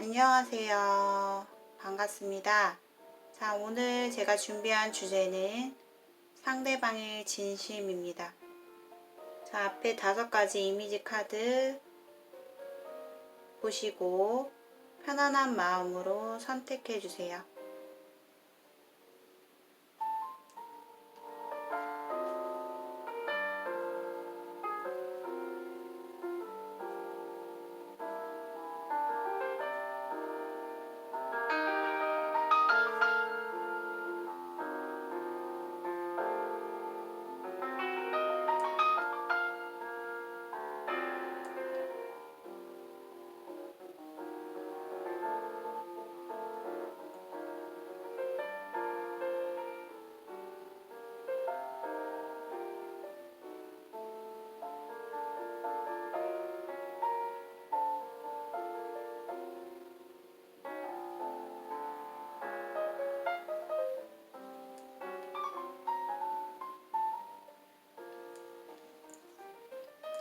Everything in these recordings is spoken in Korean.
안녕하세요. 반갑습니다. 자, 오늘 제가 준비한 주제는 상대방의 진심입니다. 자, 앞에 5가지 이미지 카드 보시고 편안한 마음으로 선택해 주세요.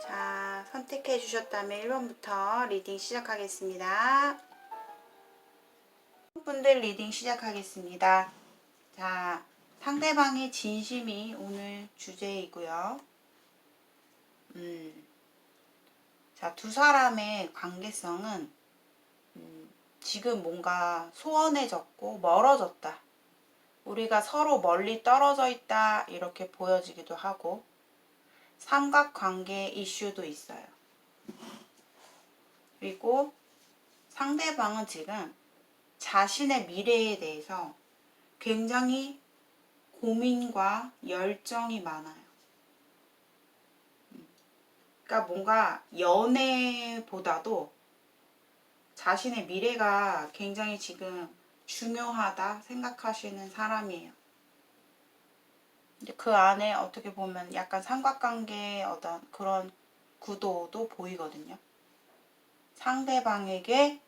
자, 선택해 주셨다면 1번부터 리딩 시작하겠습니다. 분들 리딩 시작하겠습니다. 자, 상대방의 진심이 오늘 주제이고요. 자, 두 사람의 관계성은 지금 뭔가 소원해졌고 멀어졌다. 우리가 서로 멀리 떨어져 있다 이렇게 보여지기도 하고 삼각관계 이슈도 있어요. 그리고 상대방은 지금 자신의 미래에 대해서 굉장히 고민과 열정이 많아요. 그러니까 뭔가 연애보다도 자신의 미래가 굉장히 지금 중요하다 생각하시는 사람이에요. 그 안에 어떻게 보면 약간 삼각관계의 어떤 그런 구도도 보이거든요. 상대방에게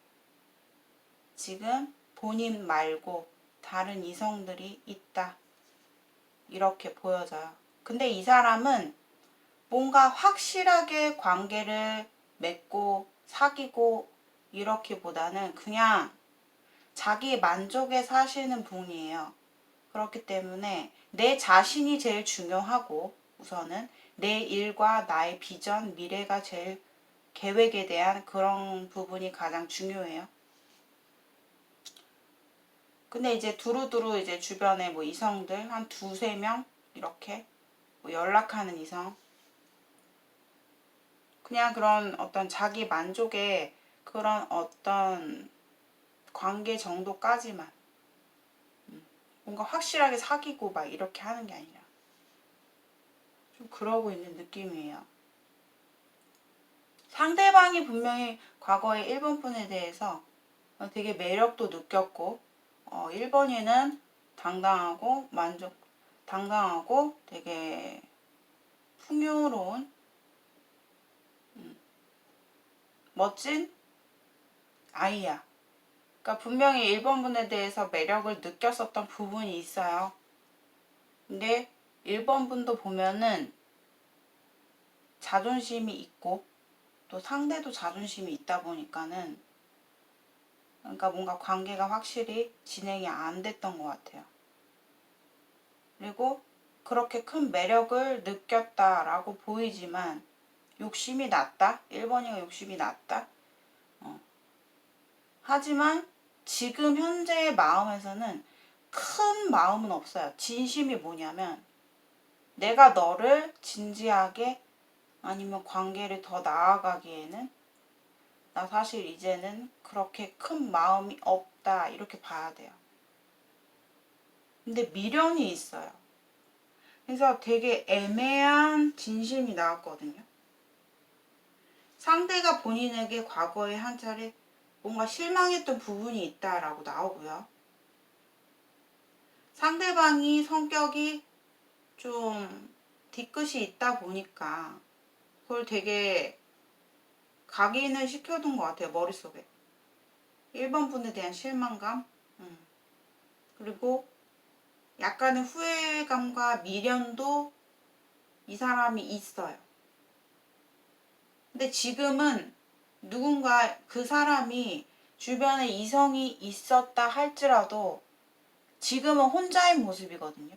지금 본인 말고 다른 이성들이 있다. 이렇게 보여져요. 근데 이 사람은 뭔가 확실하게 관계를 맺고 사귀고 이렇기보다는 그냥 자기 만족에 사시는 분이에요. 그렇기 때문에 내 자신이 제일 중요하고 우선은 내 일과 나의 비전, 미래가 제일 계획에 대한 그런 부분이 가장 중요해요. 근데 이제 두루두루 이제 주변에 뭐 이성들 한 2-3명 이렇게 뭐 연락하는 이성 그냥 그런 어떤 자기 만족의 그런 어떤 관계 정도까지만 뭔가 확실하게 사귀고 막 이렇게 하는 게 아니라 좀 그러고 있는 느낌이에요. 상대방이 분명히 과거에 1번 분에 대해서 되게 매력도 느꼈고 1번이는 당당하고 되게 풍요로운 멋진 아이야. 그러니까 분명히 1번 분에 대해서 매력을 느꼈었던 부분이 있어요. 근데 1번 분도 보면은 자존심이 있고 또 상대도 자존심이 있다 보니까는 그러니까 뭔가 관계가 확실히 진행이 안 됐던 것 같아요. 그리고 그렇게 큰 매력을 느꼈다라고 보이지만 욕심이 났다? 1번이가 욕심이 났다? 하지만 지금 현재의 마음에서는 큰 마음은 없어요. 진심이 뭐냐면 내가 너를 진지하게 아니면 관계를 더 나아가기에는 나 사실 이제는 그렇게 큰 마음이 없다 이렇게 봐야 돼요. 근데 미련이 있어요. 그래서 되게 애매한 진심이 나왔거든요. 상대가 본인에게 과거에 한 차례 뭔가 실망했던 부분이 있다라고 나오고요. 상대방이 성격이 좀 뒤끝이 있다 보니까 그걸 되게 각인을 시켜둔 것 같아요. 머릿속에. 1번 분에 대한 실망감 그리고 약간의 후회감과 미련도 이 사람이 있어요. 근데 지금은 누군가 그 사람이 주변에 이성이 있었다 할지라도 지금은 혼자인 모습이거든요.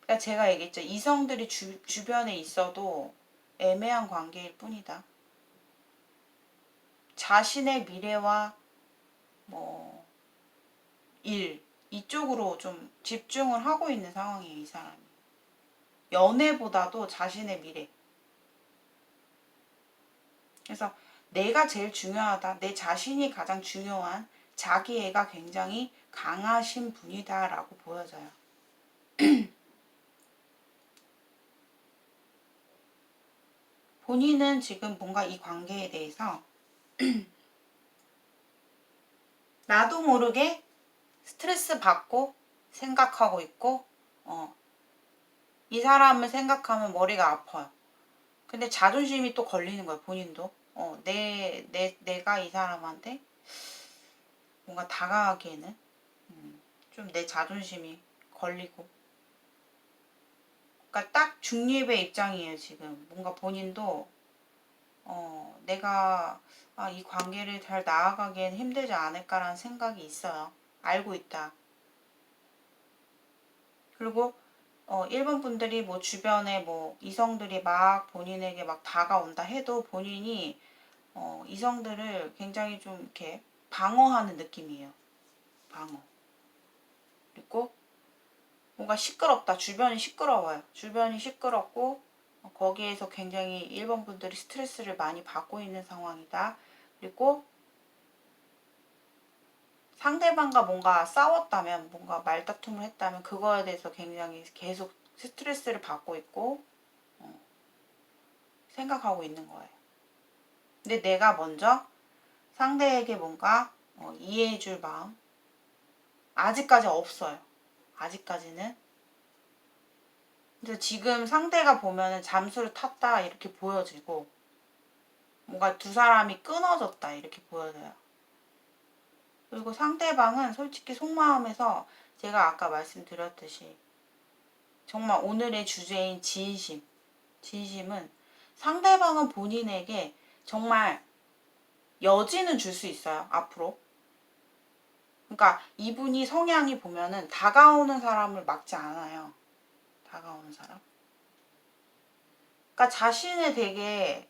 그러니까 제가 얘기했죠. 이성들이 주변에 있어도 애매한 관계일 뿐이다. 자신의 미래와 뭐 일 이쪽으로 좀 집중을 하고 있는 상황이에요. 이 사람이. 연애보다도 자신의 미래. 그래서 내가 제일 중요하다. 내 자신이 가장 중요한 자기애가 굉장히 강하신 분이다라고 보여져요. 본인은 지금 뭔가 이 관계에 대해서 나도 모르게 스트레스 받고 생각하고 있고 이 사람을 생각하면 머리가 아파요. 근데 자존심이 또 걸리는 거예요. 본인도. 내가 이 사람한테 뭔가 다가가기에는 좀 내 자존심이 걸리고. 그러니까 딱 중립의 입장이에요. 지금. 뭔가 본인도 내가 이 관계를 잘 나아가기엔 힘들지 않을까라는 생각이 있어요. 알고 있다. 그리고 일본 분들이 뭐 주변에 뭐 이성들이 막 본인에게 막 다가온다 해도 본인이 이성들을 굉장히 좀 이렇게 방어하는 느낌이에요. 방어. 그리고 뭔가 시끄럽다. 주변이 시끄러워요. 주변이 시끄럽고 거기에서 굉장히 일본 분들이 스트레스를 많이 받고 있는 상황이다. 그리고 상대방과 뭔가 싸웠다면, 뭔가 말다툼을 했다면 그거에 대해서 굉장히 계속 스트레스를 받고 있고 생각하고 있는 거예요. 근데 내가 먼저 상대에게 뭔가 이해해줄 마음 아직까지 없어요. 아직까지는. 근데 지금 상대가 보면은 잠수를 탔다 이렇게 보여지고 뭔가 두 사람이 끊어졌다 이렇게 보여져요. 그리고 상대방은 솔직히 속마음에서 제가 아까 말씀드렸듯이 정말 오늘의 주제인 진심. 진심은 상대방은 본인에게 정말 여지는 줄 수 있어요. 앞으로. 그러니까 이분이 성향이 보면은 다가오는 사람을 막지 않아요. 다가오는 사람. 그러니까 자신에 되게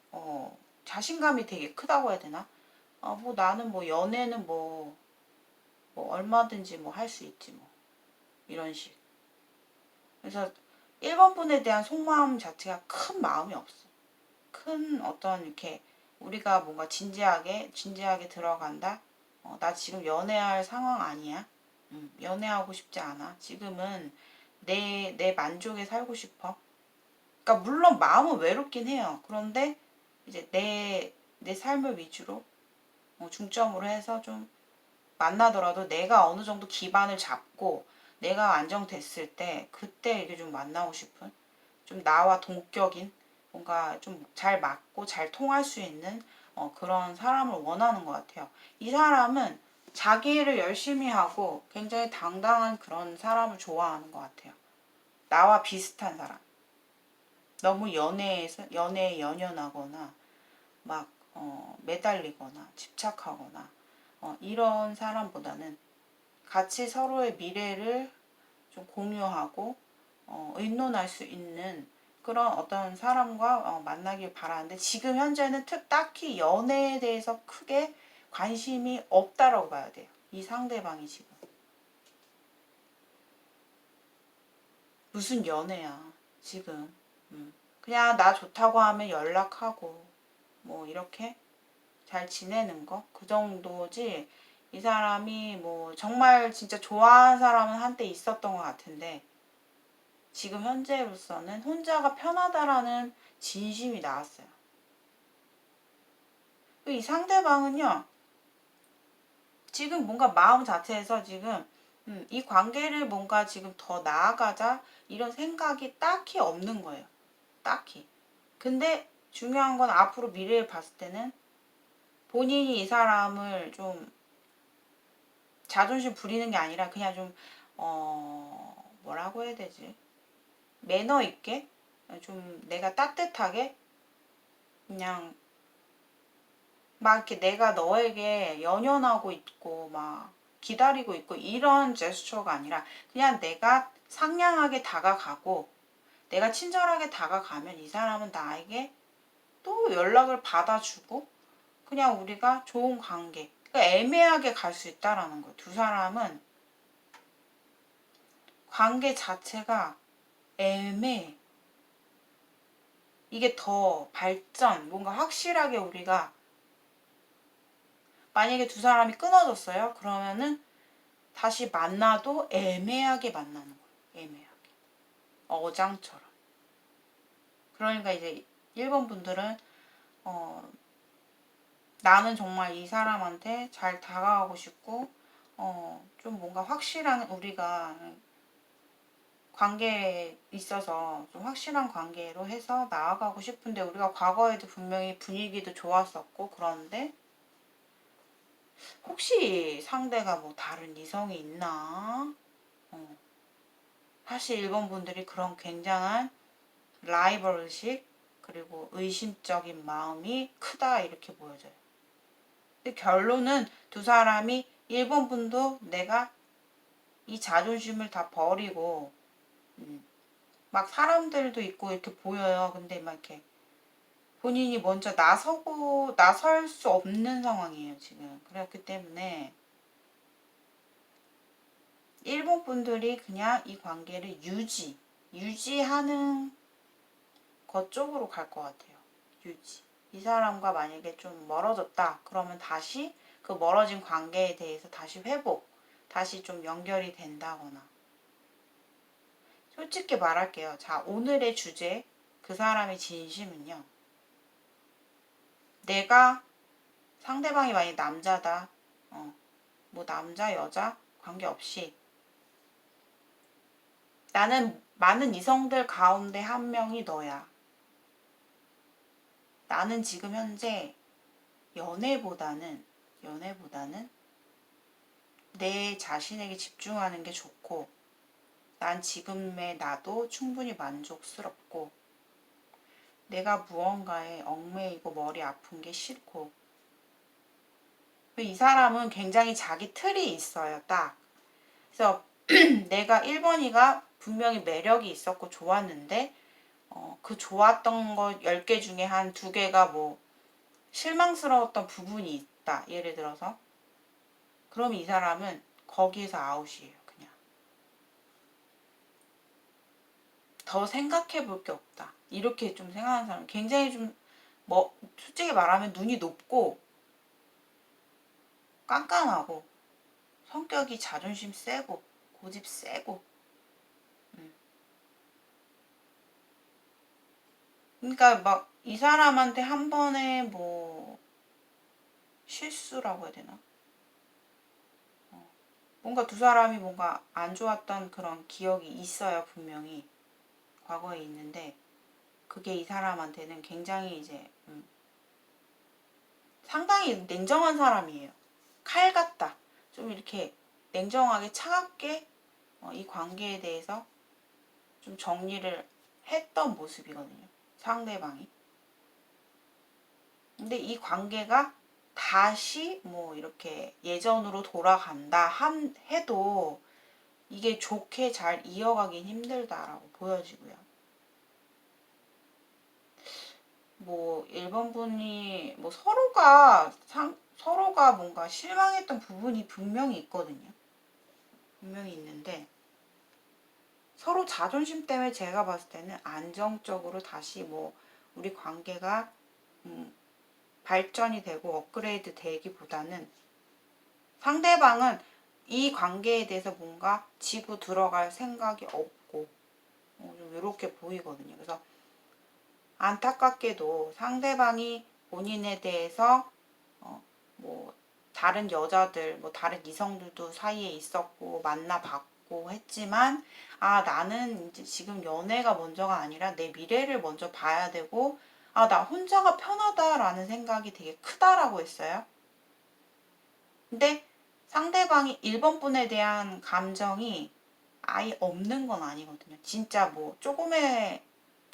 자신감이 되게 크다고 해야 되나? 뭐 나는 뭐 연애는 뭐 얼마든지 뭐 할 수 있지 뭐 이런 식. 그래서 1번 분에 대한 속마음 자체가 큰 마음이 없어. 큰 어떤 이렇게 우리가 뭔가 진지하게 들어간다. 나 지금 연애할 상황 아니야. 연애하고 싶지 않아. 지금은 내 만족에 살고 싶어. 그러니까 물론 마음은 외롭긴 해요. 그런데 이제 내 삶을 위주로 중점으로 해서 좀 만나더라도 내가 어느 정도 기반을 잡고 내가 안정됐을 때 그때 이게 좀 만나고 싶은 좀 나와 동격인 뭔가 좀 잘 맞고 잘 통할 수 있는 그런 사람을 원하는 것 같아요. 이 사람은 자기 일을 열심히 하고 굉장히 당당한 그런 사람을 좋아하는 것 같아요. 나와 비슷한 사람. 너무 연애에 연연하거나 막 매달리거나 집착하거나 이런 사람보다는 같이 서로의 미래를 좀 공유하고 의논할 수 있는 그런 어떤 사람과 만나길 바라는데 지금 현재는 딱히 연애에 대해서 크게 관심이 없다라고 봐야 돼요. 이 상대방이 지금. 무슨 연애야 지금. 그냥 나 좋다고 하면 연락하고 뭐 이렇게 잘 지내는 거 그 정도지. 이 사람이 뭐 정말 진짜 좋아하는 사람은 한때 있었던 것 같은데 지금 현재로서는 혼자가 편하다라는 진심이 나왔어요. 이 상대방은요 지금 뭔가 마음 자체에서 지금 이 관계를 뭔가 지금 더 나아가자 이런 생각이 딱히 없는 거예요. 딱히. 근데 중요한 건 앞으로 미래를 봤을 때는 본인이 이 사람을 좀 자존심 부리는 게 아니라 그냥 좀 뭐라고 해야 되지? 매너 있게 좀 내가 따뜻하게 그냥 막 이렇게 내가 너에게 연연하고 있고 막 기다리고 있고 이런 제스처가 아니라 그냥 내가 상냥하게 다가가고 내가 친절하게 다가가면 이 사람은 나에게 또 연락을 받아주고 그냥 우리가 좋은 관계, 그러니까 애매하게 갈 수 있다라는 거예요. 두 사람은 관계 자체가 애매해. 이게 더 발전, 뭔가 확실하게 우리가 만약에 두 사람이 끊어졌어요. 그러면은 다시 만나도 애매하게 만나는 거예요. 애매하게. 어장처럼. 그러니까 이제 일본 분들은 나는 정말 이 사람한테 잘 다가가고 싶고 좀 뭔가 확실한 우리가 관계에 있어서 좀 확실한 관계로 해서 나아가고 싶은데 우리가 과거에도 분명히 분위기도 좋았었고 그런데 혹시 상대가 뭐 다른 이성이 있나? 사실 일본 분들이 그런 굉장한 라이벌의식 그리고 의심적인 마음이 크다 이렇게 보여져요. 근데 결론은 두 사람이 일본 분도 내가 이 자존심을 다 버리고 막 사람들도 있고 이렇게 보여요. 근데 막 이렇게 본인이 먼저 나설 수 없는 상황이에요, 지금. 그렇기 때문에 일본 분들이 그냥 이 관계를 유지하는 것 쪽으로 갈 것 같아요. 유지. 이 사람과 만약에 좀 멀어졌다. 그러면 다시 그 멀어진 관계에 대해서 다시 회복, 다시 좀 연결이 된다거나. 솔직히 말할게요. 자, 오늘의 주제, 그 사람의 진심은요. 내가 상대방이 만약 남자다. 뭐 남자, 여자 관계없이 나는 많은 이성들 가운데 한 명이 너야. 나는 지금 현재 연애보다는 내 자신에게 집중하는 게 좋고, 난 지금의 나도 충분히 만족스럽고, 내가 무언가에 얽매이고 머리 아픈 게 싫고, 이 사람은 굉장히 자기 틀이 있어요, 딱. 그래서 내가 1번이가 분명히 매력이 있었고 좋았는데, 그 좋았던 거 10개 중에 한 2개가 뭐 실망스러웠던 부분이 있다. 예를 들어서. 그럼 이 사람은 거기에서 아웃이에요. 그냥. 더 생각해 볼 게 없다. 이렇게 좀 생각하는 사람 굉장히 좀 솔직히 말하면 눈이 높고 깐깐하고 성격이 자존심 세고 고집 세고 그러니까 막 이 사람한테 한 번에 뭐 실수라고 해야 되나? 뭔가 두 사람이 뭔가 안 좋았던 그런 기억이 있어요, 분명히. 과거에 있는데, 그게 이 사람한테는 굉장히 이제, 상당히 냉정한 사람이에요. 칼 같다. 좀 이렇게 냉정하게 차갑게 이 관계에 대해서 좀 정리를 했던 모습이거든요. 상대방이. 근데 이 관계가 다시 뭐 이렇게 예전으로 돌아간다 해도 이게 좋게 잘 이어가긴 힘들다라고 보여지고요. 뭐 일본 분이 뭐 서로가 뭔가 실망했던 부분이 분명히 있거든요. 분명히 있는데 서로 자존심 때문에 제가 봤을 때는 안정적으로 다시 뭐 우리 관계가 발전이 되고 업그레이드 되기보다는 상대방은 이 관계에 대해서 뭔가 지고 들어갈 생각이 없고 좀 이렇게 보이거든요. 그래서 안타깝게도 상대방이 본인에 대해서 뭐 다른 여자들, 뭐 다른 이성들도 사이에 있었고 만나봤고 했지만 나는 이제 지금 연애가 먼저가 아니라 내 미래를 먼저 봐야 되고 나 혼자가 편하다라는 생각이 되게 크다라고 했어요. 근데 상대방이 1번 분에 대한 감정이 아예 없는 건 아니거든요. 진짜 뭐 조금의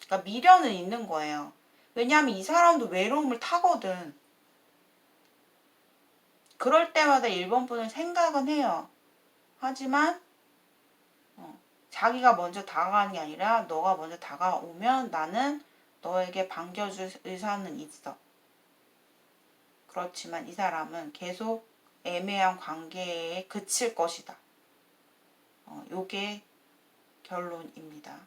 그러니까 미련은 있는 거예요. 왜냐하면 이 사람도 외로움을 타거든. 그럴 때마다 1번 분은 생각은 해요. 하지만 자기가 먼저 다가가는 게 아니라 너가 먼저 다가오면 나는 너에게 반겨줄 의사는 있어. 그렇지만 이 사람은 계속 애매한 관계에 그칠 것이다. 요게 결론입니다.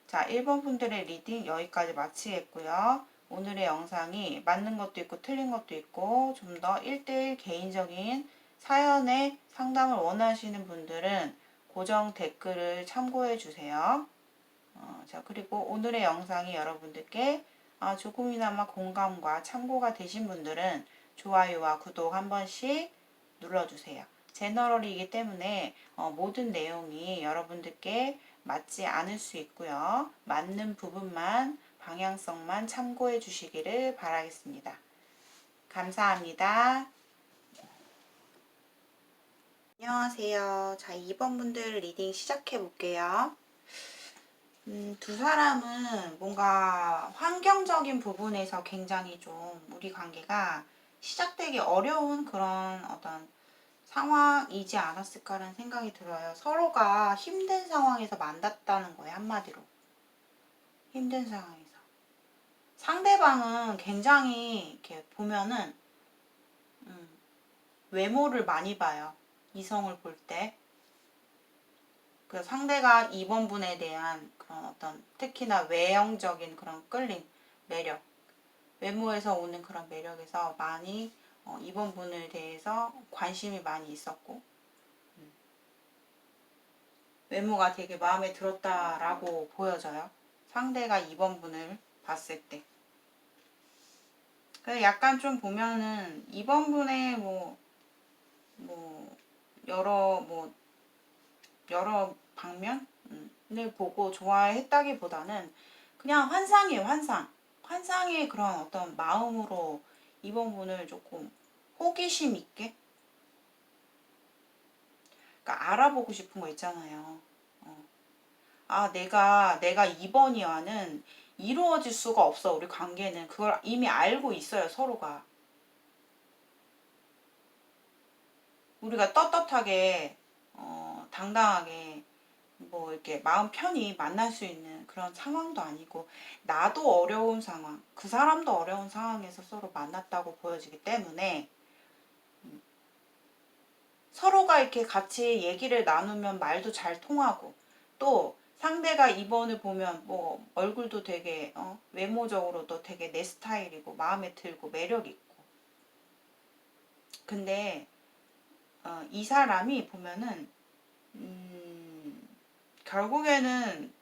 자, 1번 분들의 리딩 여기까지 마치겠고요. 오늘의 영상이 맞는 것도 있고 틀린 것도 있고 좀 더 1대1 개인적인 사연의 상담을 원하시는 분들은 고정 댓글을 참고해 주세요. 자, 그리고 오늘의 영상이 여러분들께 조금이나마 공감과 참고가 되신 분들은 좋아요와 구독 한 번씩 눌러주세요. 제너럴이기 때문에 모든 내용이 여러분들께 맞지 않을 수 있고요. 맞는 부분만, 방향성만 참고해 주시기를 바라겠습니다. 감사합니다. 안녕하세요. 자, 2번 분들 리딩 시작해 볼게요. 두 사람은 뭔가 환경적인 부분에서 굉장히 좀 우리 관계가 시작되기 어려운 그런 어떤 상황이지 않았을까라는 생각이 들어요. 서로가 힘든 상황에서 만났다는 거예요, 한마디로. 힘든 상황에서. 상대방은 굉장히 이렇게 보면은 외모를 많이 봐요. 이성을 볼 때. 그 상대가 2번 분에 대한 그런 어떤 특히나 외형적인 그런 끌림, 매력, 외모에서 오는 그런 매력에서 많이 2번 분에 대해서 관심이 많이 있었고 외모가 되게 마음에 들었다라고 보여져요. 상대가 2번 분을 봤을 때. 그래서 약간 좀 보면은 2번 분의 뭐 여러 방면을 보고 좋아했다기보다는 그냥 환상이에요, 환상. 환상의 그런 어떤 마음으로 2번 분을 조금 호기심 있게 그러니까 알아보고 싶은 거 있잖아요. 내가 2번이와는 이루어질 수가 없어, 우리 관계는. 그걸 이미 알고 있어요, 서로가. 우리가 떳떳하게, 당당하게, 뭐, 이렇게 마음 편히 만날 수 있는 그런 상황도 아니고, 나도 어려운 상황, 그 사람도 어려운 상황에서 서로 만났다고 보여지기 때문에, 서로가 이렇게 같이 얘기를 나누면 말도 잘 통하고, 또 상대가 2번을 보면 뭐 얼굴도 되게 외모적으로도 되게 내 스타일이고 마음에 들고 매력 있고. 근데 이 사람이 보면은 결국에는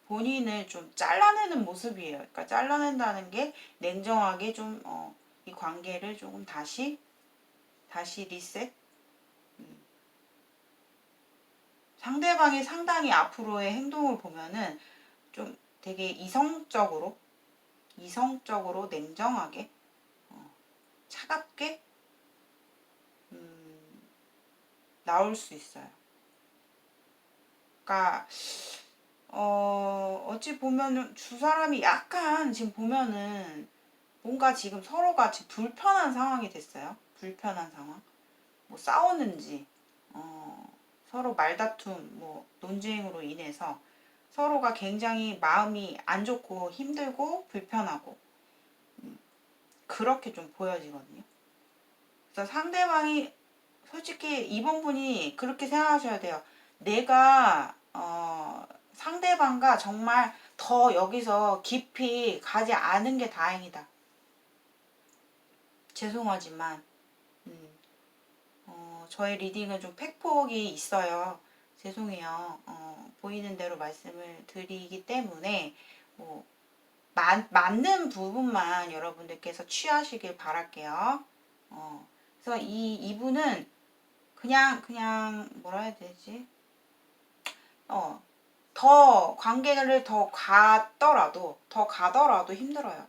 본인을 좀 잘라내는 모습이에요. 그러니까 잘라낸다는 게 냉정하게 좀 이 관계를 조금 다시 리셋. 상대방이 상당히 앞으로의 행동을 보면은 좀 되게 이성적으로 냉정하게 차갑게 나올 수 있어요. 그러니까 어찌 보면은 두 사람이 약간 지금 보면은 뭔가 지금 서로가 지금 불편한 상황이 됐어요. 불편한 상황. 뭐 싸우는지 서로 말다툼, 뭐 논쟁으로 인해서 서로가 굉장히 마음이 안 좋고 힘들고 불편하고 그렇게 좀 보여지거든요. 그래서 상대방이 솔직히 2번 분이 그렇게 생각하셔야 돼요. 내가 상대방과 정말 더 여기서 깊이 가지 않은 게 다행이다. 죄송하지만 저의 리딩은 좀 팩폭이 있어요. 죄송해요. 보이는 대로 말씀을 드리기 때문에 뭐 맞는 부분만 여러분들께서 취하시길 바랄게요. 그래서 이분은 그냥 뭐라 해야 되지? 더 관계를 더 가더라도 힘들어요.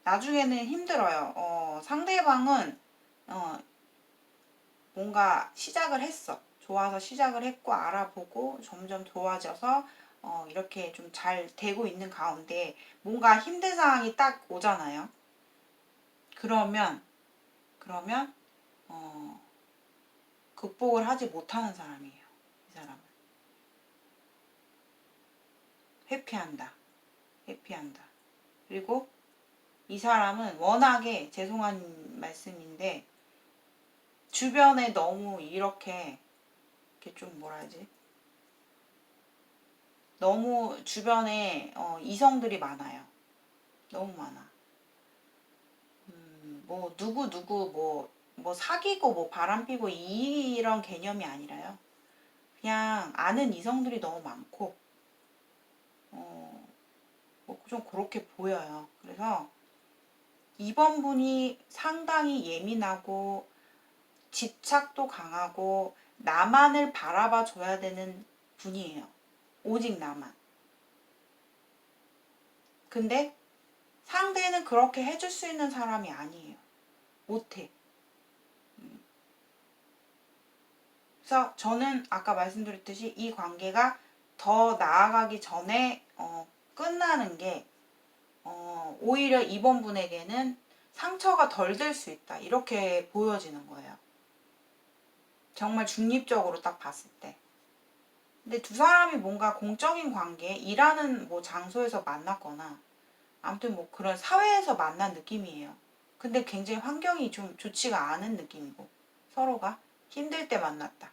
나중에는 힘들어요. 상대방은 뭔가 시작을 했어. 좋아서 시작을 했고 알아보고 점점 좋아져서 이렇게 좀 잘 되고 있는 가운데 뭔가 힘든 상황이 딱 오잖아요. 그러면 극복을 하지 못하는 사람이에요. 이 사람은 회피한다. 그리고 이 사람은 워낙에 죄송한 말씀인데 주변에 너무 이렇게 좀 뭐라 하지? 너무 주변에 이성들이 많아요. 너무 많아. 뭐 누구 뭐 사귀고 뭐 바람피고 이런 개념이 아니라요. 그냥 아는 이성들이 너무 많고 뭐좀 그렇게 보여요. 그래서 이번 분이 상당히 예민하고 집착도 강하고 나만을 바라봐 줘야 되는 분이에요. 오직 나만. 근데 상대는 그렇게 해줄 수 있는 사람이 아니에요. 못해. 그래서 저는 아까 말씀드렸듯이 이 관계가 더 나아가기 전에 끝나는 게 오히려 이번 분에게는 상처가 덜 될 수 있다. 이렇게 보여지는 거예요. 정말 중립적으로 딱 봤을 때. 근데 두 사람이 뭔가 공적인 관계, 일하는 뭐 장소에서 만났거나 아무튼 뭐 그런 사회에서 만난 느낌이에요. 근데 굉장히 환경이 좀 좋지가 않은 느낌이고 서로가 힘들 때 만났다.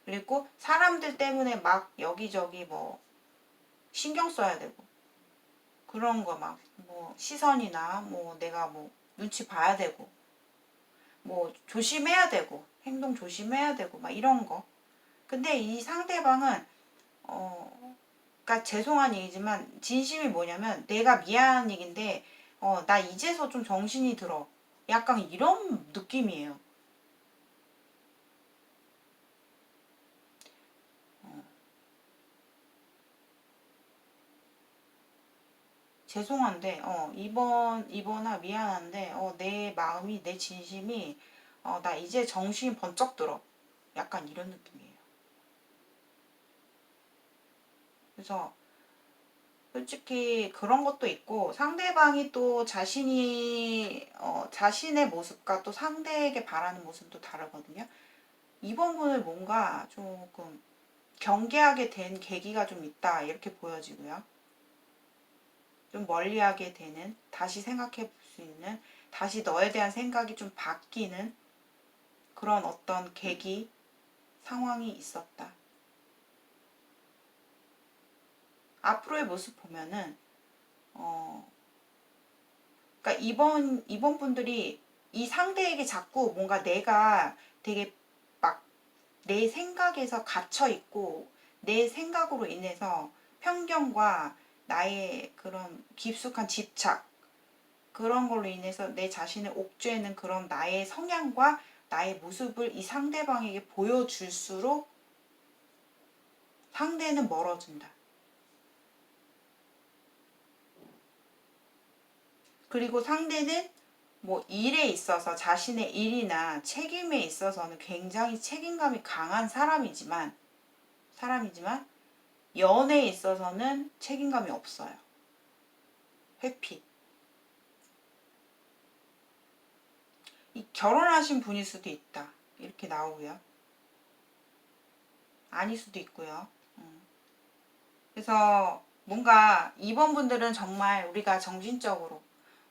그리고 사람들 때문에 막 여기저기 뭐 신경 써야 되고 그런 거 막 뭐 시선이나 뭐 내가 뭐 눈치 봐야 되고 뭐 조심해야 되고 행동 조심해야 되고 막 이런 거. 근데 이 상대방은 그러니까 죄송한 얘기지만 진심이 뭐냐면 내가 미안한 얘긴데 나 이제서 좀 정신이 들어. 약간 이런 느낌이에요. 죄송한데 이번아 미안한데 내 마음이 내 진심이 나 이제 정신이 번쩍 들어. 약간 이런 느낌이에요. 그래서 솔직히 그런 것도 있고 상대방이 또 자신의 모습과 또 상대에게 바라는 모습도 다르거든요. 이번 분을 뭔가 조금 경계하게 된 계기가 좀 있다 이렇게 보여지고요. 좀 멀리하게 되는, 다시 생각해 볼 수 있는, 다시 너에 대한 생각이 좀 바뀌는 그런 어떤 계기, 상황이 있었다. 앞으로의 모습 보면은 그러니까 이번 분들이 이 상대에게 자꾸 뭔가 내가 되게 막 내 생각에서 갇혀 있고 내 생각으로 인해서 편견과 나의 그런 깊숙한 집착 그런 걸로 인해서 내 자신을 옥죄는 그런 나의 성향과 나의 모습을 이 상대방에게 보여줄수록 상대는 멀어진다. 그리고 상대는 뭐 일에 있어서 자신의 일이나 책임에 있어서는 굉장히 책임감이 강한 사람이지만 연애에 있어서는 책임감이 없어요. 회피. 결혼하신 분일 수도 있다. 이렇게 나오고요. 아닐 수도 있고요. 그래서 뭔가 이번 분들은 정말 우리가 정신적으로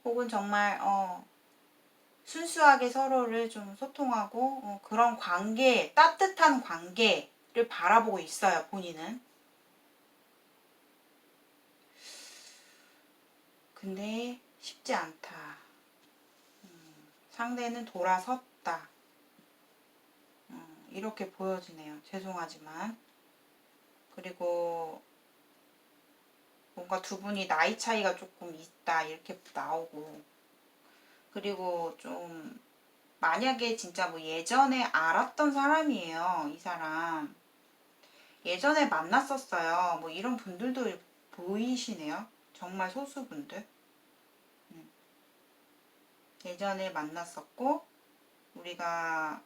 혹은 정말 순수하게 서로를 좀 소통하고 그런 관계, 따뜻한 관계를 바라보고 있어요. 본인은. 근데 쉽지 않다. 상대는 돌아섰다. 이렇게 보여지네요. 죄송하지만. 그리고 뭔가 두 분이 나이 차이가 조금 있다. 이렇게 나오고. 그리고 좀 만약에 진짜 뭐 예전에 알았던 사람이에요. 이 사람. 예전에 만났었어요. 뭐 이런 분들도 보이시네요. 정말 소수분들. 예전에 만났었고 우리가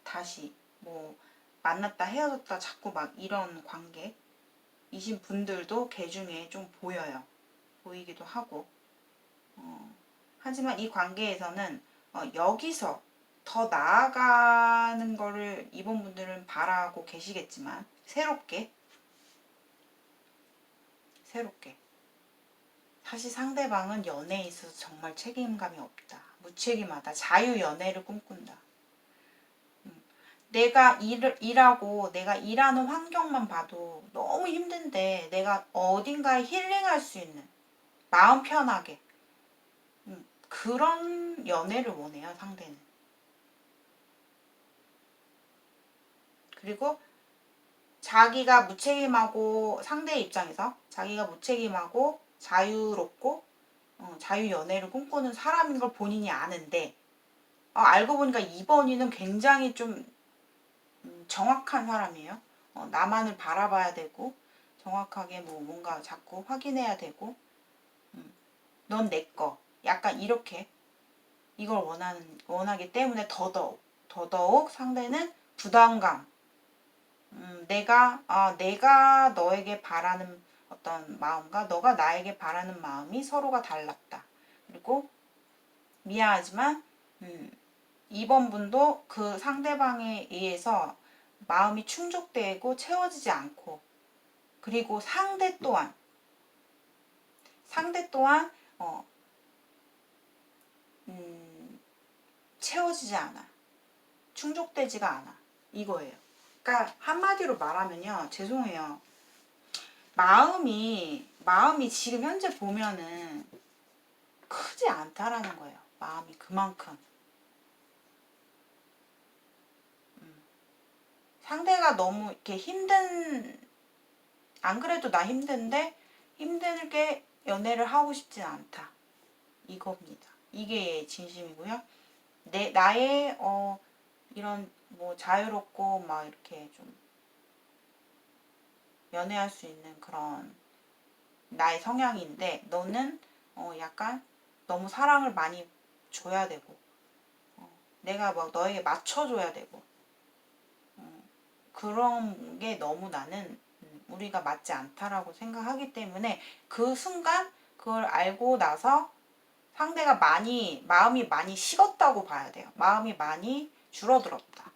다시 뭐 만났다 헤어졌다 자꾸 막 이런 관계이신 분들도 개 중에 좀 보여요. 보이기도 하고 하지만 이 관계에서는 여기서 더 나아가는 거를 이번 분들은 바라고 계시겠지만 새롭게 사실 상대방은 연애에 있어서 정말 책임감이 없다. 무책임하다. 자유 연애를 꿈꾼다. 내가 일하고 내가 일하는 환경만 봐도 너무 힘든데 내가 어딘가에 힐링할 수 있는 마음 편하게 그런 연애를 원해요, 상대는. 그리고 자기가 무책임하고 상대 입장에서 자기가 무책임하고 자유롭고 자유 연애를 꿈꾸는 사람인 걸 본인이 아는데 알고 보니까 2번이는 굉장히 좀 정확한 사람이에요. 나만을 바라봐야 되고 정확하게 뭔가 자꾸 확인해야 되고 넌 내 거 약간 이렇게 이걸 원하기 때문에 더더욱 상대는 부담감 내가 너에게 바라는 어떤 마음과 너가 나에게 바라는 마음이 서로가 달랐다. 그리고 미안하지만 2번 분도 그 상대방에 의해서 마음이 충족되고 채워지지 않고 그리고 상대 또한 채워지지 않아. 충족되지가 않아. 이거예요. 그러니까 한마디로 말하면요. 죄송해요. 마음이 지금 현재 보면은 크지 않다라는 거예요. 마음이 그만큼. 상대가 너무 이렇게 안 그래도 나 힘든데 힘들게 연애를 하고 싶지 않다. 이겁니다. 이게 진심이고요. 나의 이런 자유롭고 막 이렇게 좀 연애할 수 있는 그런 나의 성향인데 너는 약간 너무 사랑을 많이 줘야 되고 내가 막 너에게 맞춰줘야 되고 그런 게 너무 나는 우리가 맞지 않다라고 생각하기 때문에 그 순간 그걸 알고 나서 상대가 마음이 많이 식었다고 봐야 돼요. 마음이 많이 줄어들었다.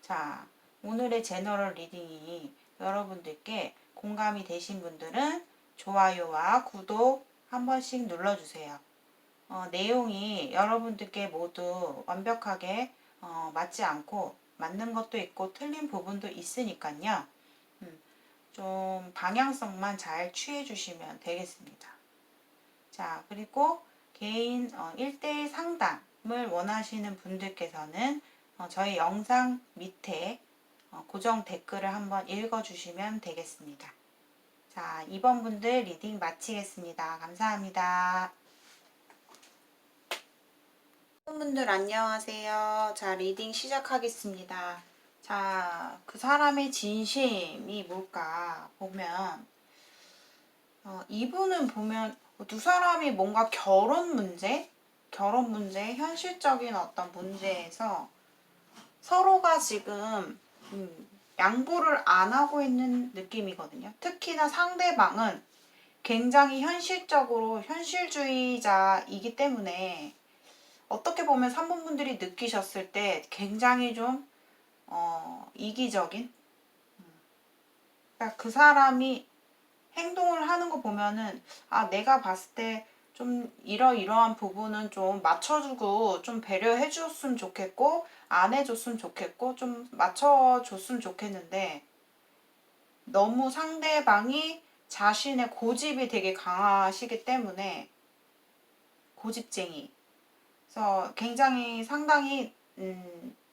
자, 오늘의 제너럴 리딩이 여러분들께 공감이 되신 분들은 좋아요와 구독 한 번씩 눌러주세요. 내용이 여러분들께 모두 완벽하게 맞지 않고 맞는 것도 있고 틀린 부분도 있으니까요. 좀 방향성만 잘 취해 주시면 되겠습니다. 자, 그리고 개인 1대1 상담을 원하시는 분들께서는 저희 영상 밑에 고정 댓글을 한번 읽어주시면 되겠습니다. 자, 2번 분들 리딩 마치겠습니다. 감사합니다. 분들 안녕하세요. 자, 리딩 시작하겠습니다. 자, 그 사람의 진심이 뭘까 보면 이분은 보면 두 사람이 뭔가 결혼 문제, 현실적인 어떤 문제에서 서로가 지금 양보를 안 하고 있는 느낌이거든요. 특히나 상대방은 굉장히 현실주의자이기 때문에 어떻게 보면 3번 분들이 느끼셨을 때 굉장히 좀 이기적인 그러니까 그 사람이 행동을 하는 거 보면은 내가 봤을 때 좀 이러이러한 부분은 좀 맞춰주고 좀 배려해 줬으면 좋겠고 안 해줬으면 좋겠고 좀 맞춰줬으면 좋겠는데 너무 상대방이 자신의 고집이 되게 강하시기 때문에 고집쟁이 그래서 굉장히 상당히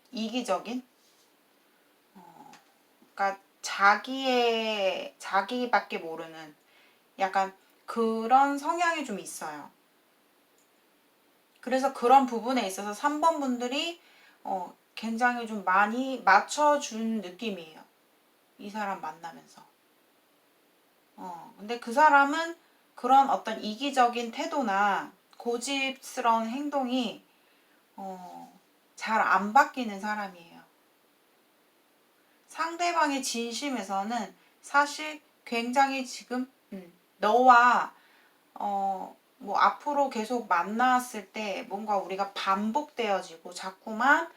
이기적인 그러니까 자기밖에 모르는 약간 그런 성향이 좀 있어요. 그래서 그런 부분에 있어서 3번 분들이 굉장히 좀 많이 맞춰준 느낌이에요. 이 사람 만나면서. 근데 그 사람은 그런 어떤 이기적인 태도나 고집스러운 행동이 잘 안 바뀌는 사람이에요. 상대방의 진심에서는 사실 굉장히 지금 너와 뭐 앞으로 계속 만났을 때 뭔가 우리가 반복되어지고 자꾸만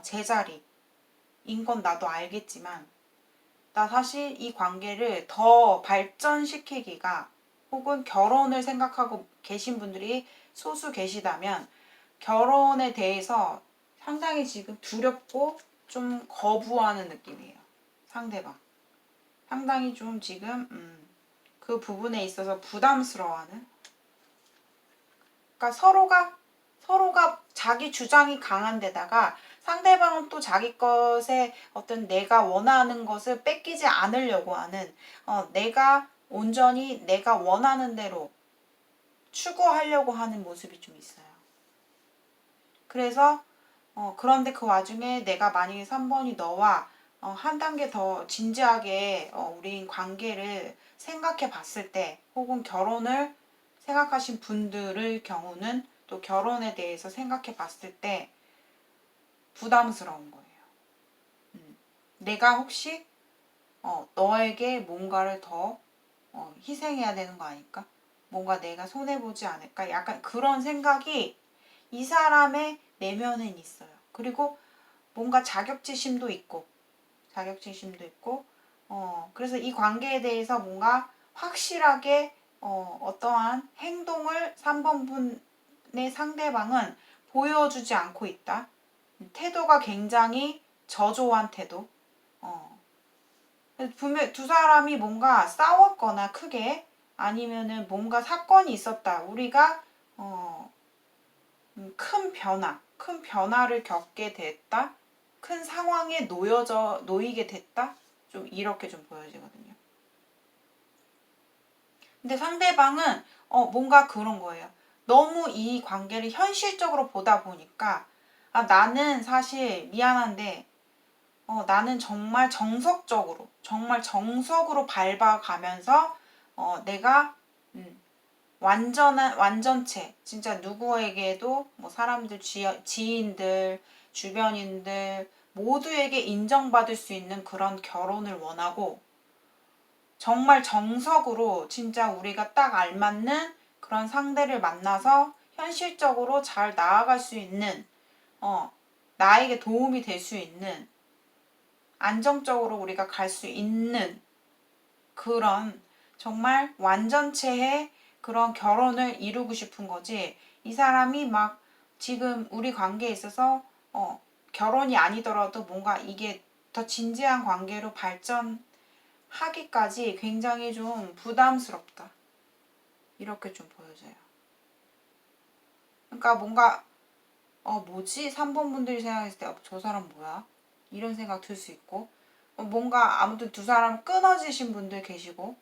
제자리인 건 나도 알겠지만 나 사실 이 관계를 더 발전시키기가 혹은 결혼을 생각하고 계신 분들이 소수 계시다면 결혼에 대해서 상당히 지금 두렵고 좀 거부하는 느낌이에요. 상대방. 상당히 좀 지금 그 부분에 있어서 부담스러워하는. 그러니까 서로가 자기 주장이 강한 데다가 상대방은 또 자기 것에 어떤 내가 원하는 것을 뺏기지 않으려고 하는 내가 온전히 내가 원하는 대로 추구하려고 하는 모습이 좀 있어요. 그래서 그런데 그 와중에 내가 만약에 3번이 너와 한 단계 더 진지하게 우리 관계를 생각해 봤을 때 혹은 결혼을 생각하신 분들의 경우는 또 결혼에 대해서 생각해 봤을 때 부담스러운 거예요. 내가 혹시 너에게 뭔가를 더 희생해야 되는 거 아닐까? 뭔가 내가 손해보지 않을까? 약간 그런 생각이 이 사람의 내면엔 있어요. 그리고 뭔가 자격지심도 있고 그래서 이 관계에 대해서 뭔가 확실하게 어떠한 행동을 3번 분의 상대방은 보여주지 않고 있다. 태도가 굉장히 저조한 태도. 분명 두 사람이 뭔가 싸웠거나 크게 아니면은 뭔가 사건이 있었다. 우리가 큰 변화를 겪게 됐다. 큰 상황에 놓이게 됐다. 좀 이렇게 좀 보여지거든요. 근데 상대방은 뭔가 그런 거예요. 너무 이 관계를 현실적으로 보다 보니까 나는 사실 미안한데 나는 정말 정석으로 밟아가면서 내가 완전체 진짜 누구에게도 뭐 사람들 지인들 주변인들 모두에게 인정받을 수 있는 그런 결혼을 원하고 정말 정석으로 진짜 우리가 딱 알맞는 그런 상대를 만나서 현실적으로 잘 나아갈 수 있는 나에게 도움이 될 수 있는 안정적으로 우리가 갈 수 있는 그런 정말 완전체의 그런 결혼을 이루고 싶은 거지. 이 사람이 막 지금 우리 관계에 있어서 결혼이 아니더라도 뭔가 이게 더 진지한 관계로 발전하기까지 굉장히 좀 부담스럽다. 이렇게 좀 보여져요. 그러니까 뭔가 뭐지? 3번 분들이 생각했을 때 저 사람 뭐야? 이런 생각 들 수 있고 뭔가 아무튼 두 사람 끊어지신 분들 계시고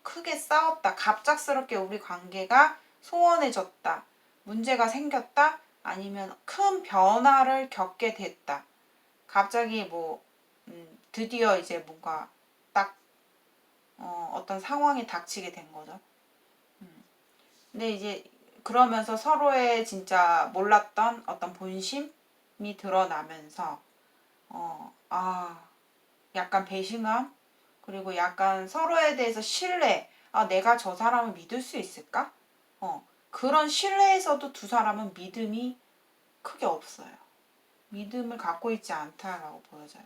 크게 싸웠다. 갑작스럽게 우리 관계가 소원해졌다. 문제가 생겼다. 아니면 큰 변화를 겪게 됐다. 갑자기 뭐 드디어 이제 뭔가 딱 어떤 상황이 닥치게 된 거죠. 근데 이제 그러면서 서로의 진짜 몰랐던 어떤 본심이 드러나면서 약간 배신감 그리고 약간 서로에 대해서 신뢰 내가 저 사람을 믿을 수 있을까? 그런 신뢰에서도 두 사람은 믿음이 크게 없어요. 믿음을 갖고 있지 않다라고 보여져요.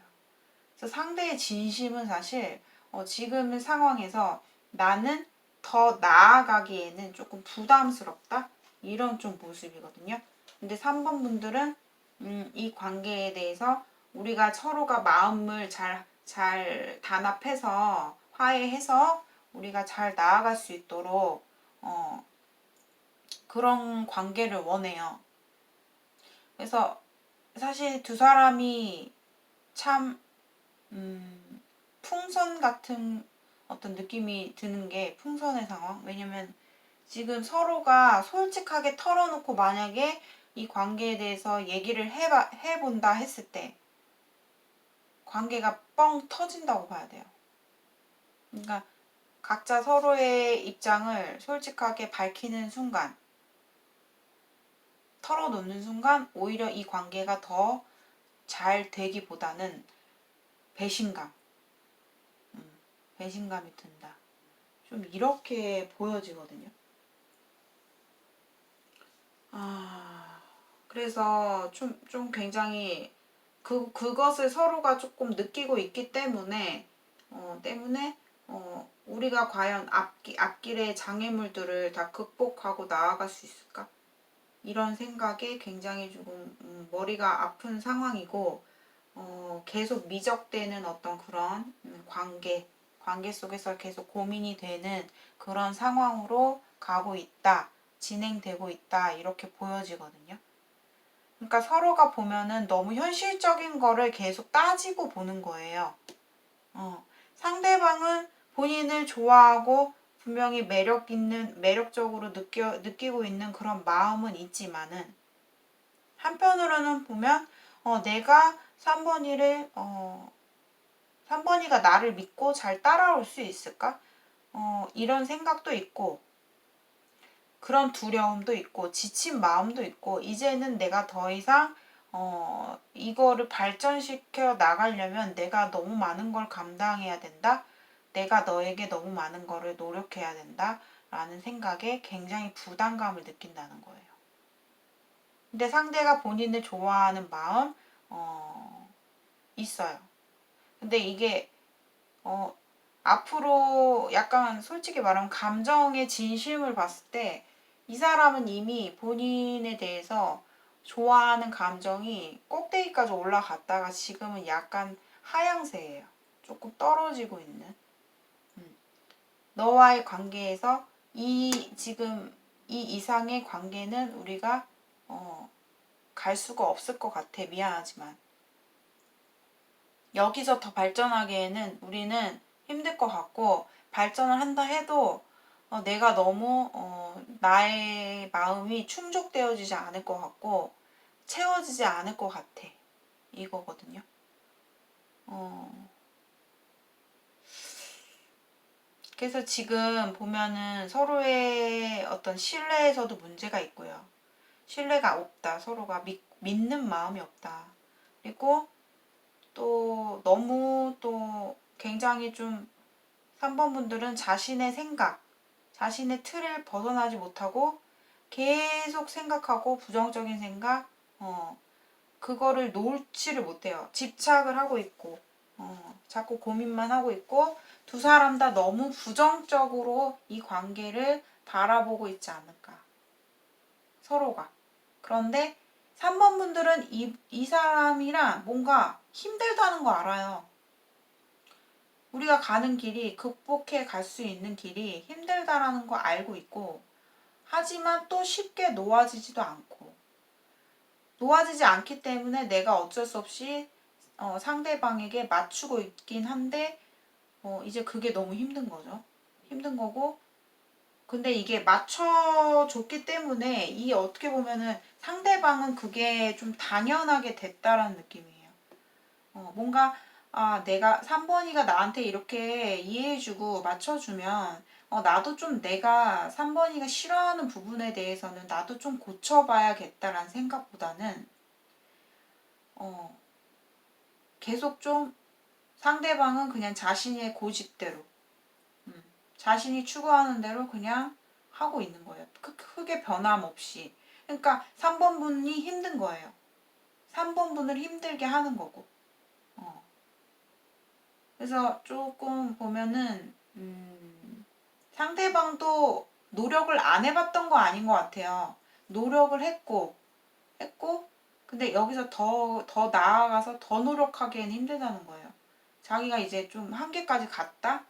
그래서 상대의 진심은 사실 지금 상황에서 나는 더 나아가기에는 조금 부담스럽다 이런 좀 모습이거든요. 근데 3번 분들은 이 관계에 대해서 우리가 서로가 마음을 잘 단합해서 화해해서 우리가 잘 나아갈 수 있도록 그런 관계를 원해요. 그래서 사실 두 사람이 참 풍선 같은 어떤 느낌이 드는 게 풍선의 상황. 왜냐면 지금 서로가 솔직하게 털어놓고 만약에 이 관계에 대해서 얘기를 해본다 했을 때 관계가 뻥 터진다고 봐야 돼요. 그러니까 각자 서로의 입장을 솔직하게 밝히는 순간, 털어놓는 순간 오히려 이 관계가 더 잘 되기보다는 배신감이 든다. 좀 이렇게 보여지거든요. 그래서 좀 굉장히 그것을 서로가 조금 느끼고 있기 때문에 우리가 과연 앞길의 장애물들을 다 극복하고 나아갈 수 있을까? 이런 생각에 굉장히 조금 머리가 아픈 상황이고, 계속 미적되는 어떤 그런 관계 속에서 계속 고민이 되는 그런 상황으로 가고 있다, 진행되고 있다, 이렇게 보여지거든요. 그러니까 서로가 보면은 너무 현실적인 거를 계속 따지고 보는 거예요. 상대방은 본인을 좋아하고 분명히 매력적으로 느끼고 있는 그런 마음은 있지만은, 한편으로는 보면, 내가 3번이가 나를 믿고 잘 따라올 수 있을까? 이런 생각도 있고, 그런 두려움도 있고, 지친 마음도 있고, 이제는 내가 더 이상 이거를 발전시켜 나가려면 내가 너무 많은 걸 감당해야 된다. 내가 너에게 너무 많은 거를 노력해야 된다. 라는 생각에 굉장히 부담감을 느낀다는 거예요. 근데 상대가 본인을 좋아하는 마음, 있어요. 근데 이게, 앞으로 약간 솔직히 말하면 감정의 진심을 봤을 때 이 사람은 이미 본인에 대해서 좋아하는 감정이 꼭대기까지 올라갔다가 지금은 약간 하향세예요. 조금 떨어지고 있는. 너와의 관계에서 지금 이 이상의 관계는 우리가 갈 수가 없을 것 같아. 미안하지만. 여기서 더 발전하기에는 우리는 힘들 것 같고, 발전을 한다 해도 내가 너무 나의 마음이 충족되어지지 않을 것 같고 채워지지 않을 것 같아. 이거거든요. 그래서 지금 보면은 서로의 어떤 신뢰에서도 문제가 있고요. 신뢰가 없다. 서로가 믿는 마음이 없다. 그리고 또 너무 또 굉장히 좀 3번 분들은 자신의 생각, 자신의 틀을 벗어나지 못하고 계속 생각하고 부정적인 생각, 그거를 놓지를 못해요. 집착을 하고 있고, 자꾸 고민만 하고 있고, 두 사람 다 너무 부정적으로 이 관계를 바라보고 있지 않을까. 서로가. 그런데 3번 분들은 이 사람이랑 뭔가 힘들다는 거 알아요. 우리가 가는 길이, 극복해 갈 수 있는 길이 힘들다라는 거 알고 있고, 하지만 또 쉽게 놓아지지도 않고, 놓아지지 않기 때문에 내가 어쩔 수 없이 상대방에게 맞추고 있긴 한데, 이제 그게 너무 힘든 거죠. 힘든 거고, 근데 이게 맞춰줬기 때문에 이 어떻게 보면은 상대방은 그게 좀 당연하게 됐다라는 느낌이에요. 뭔가 내가 3번이가 나한테 이렇게 이해해주고 맞춰주면 나도 좀 내가 3번이가 싫어하는 부분에 대해서는 나도 좀 고쳐봐야겠다라는 생각보다는 계속 좀 상대방은 그냥 자신의 고집대로 자신이 추구하는 대로 그냥 하고 있는 거예요. 크게 변함 없이. 그러니까 3번 분이 힘든 거예요. 3번 분을 힘들게 하는 거고. 그래서 조금 보면은 상대방도 노력을 안 해봤던 거 아닌 것 같아요. 노력을 했고 근데 여기서 더 나아가서 더 노력하기에는 힘들다는 거예요. 자기가 이제 좀 한계까지 갔다?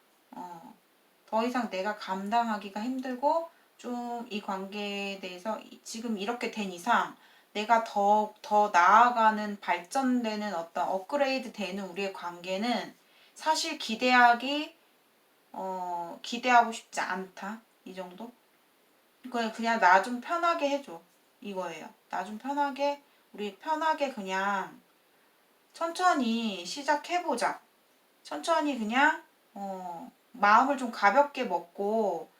더 이상 내가 감당하기가 힘들고 좀 이 관계에 대해서 지금 이렇게 된 이상 내가 더 나아가는 발전되는 어떤 업그레이드 되는 우리의 관계는 사실 기대하고 싶지 않다. 이 정도? 그냥 나 좀 편하게 해줘. 이거예요. 나 좀 편하게, 우리 편하게 그냥 천천히 시작해보자. 천천히 그냥, 마음을 좀 가볍게 먹고,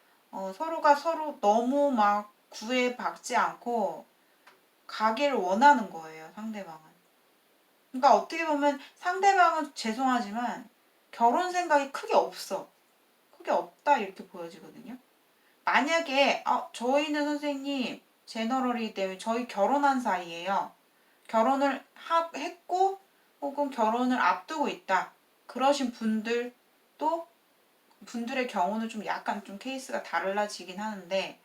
서로가 서로 너무 막 구애받지 않고 가기를 원하는 거예요, 상대방은. 그러니까 어떻게 보면 상대방은 죄송하지만 결혼 생각이 크게 없어. 크게 없다, 이렇게 보여지거든요. 만약에, 저희는 선생님, 제너럴이기 때문에 저희 결혼한 사이예요. 결혼을 했고 혹은 결혼을 앞두고 있다. 그러신 분들도 분들의 경우는 좀 약간 좀 케이스가 달라지긴 하는데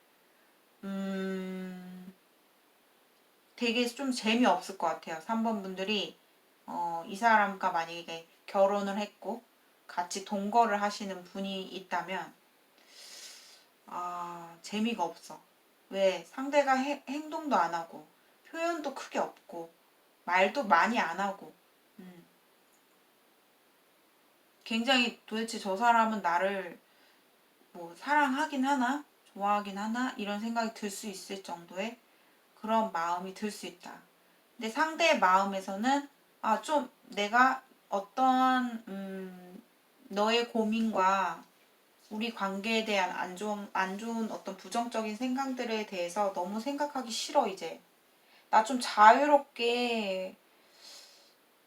되게 좀 재미없을 것 같아요. 3번 분들이 이 사람과 만약에 결혼을 했고 같이 동거를 하시는 분이 있다면 재미가 없어. 왜? 상대가 행동도 안 하고 표현도 크게 없고 말도 많이 안 하고 굉장히 도대체 저 사람은 나를 뭐 사랑하긴 하나? 좋아하긴 하나? 이런 생각이 들 수 있을 정도의 그런 마음이 들 수 있다. 근데 상대의 마음에서는 좀 내가 어떤 너의 고민과 우리 관계에 대한 안 좋은 어떤 부정적인 생각들에 대해서 너무 생각하기 싫어, 이제. 나 좀 자유롭게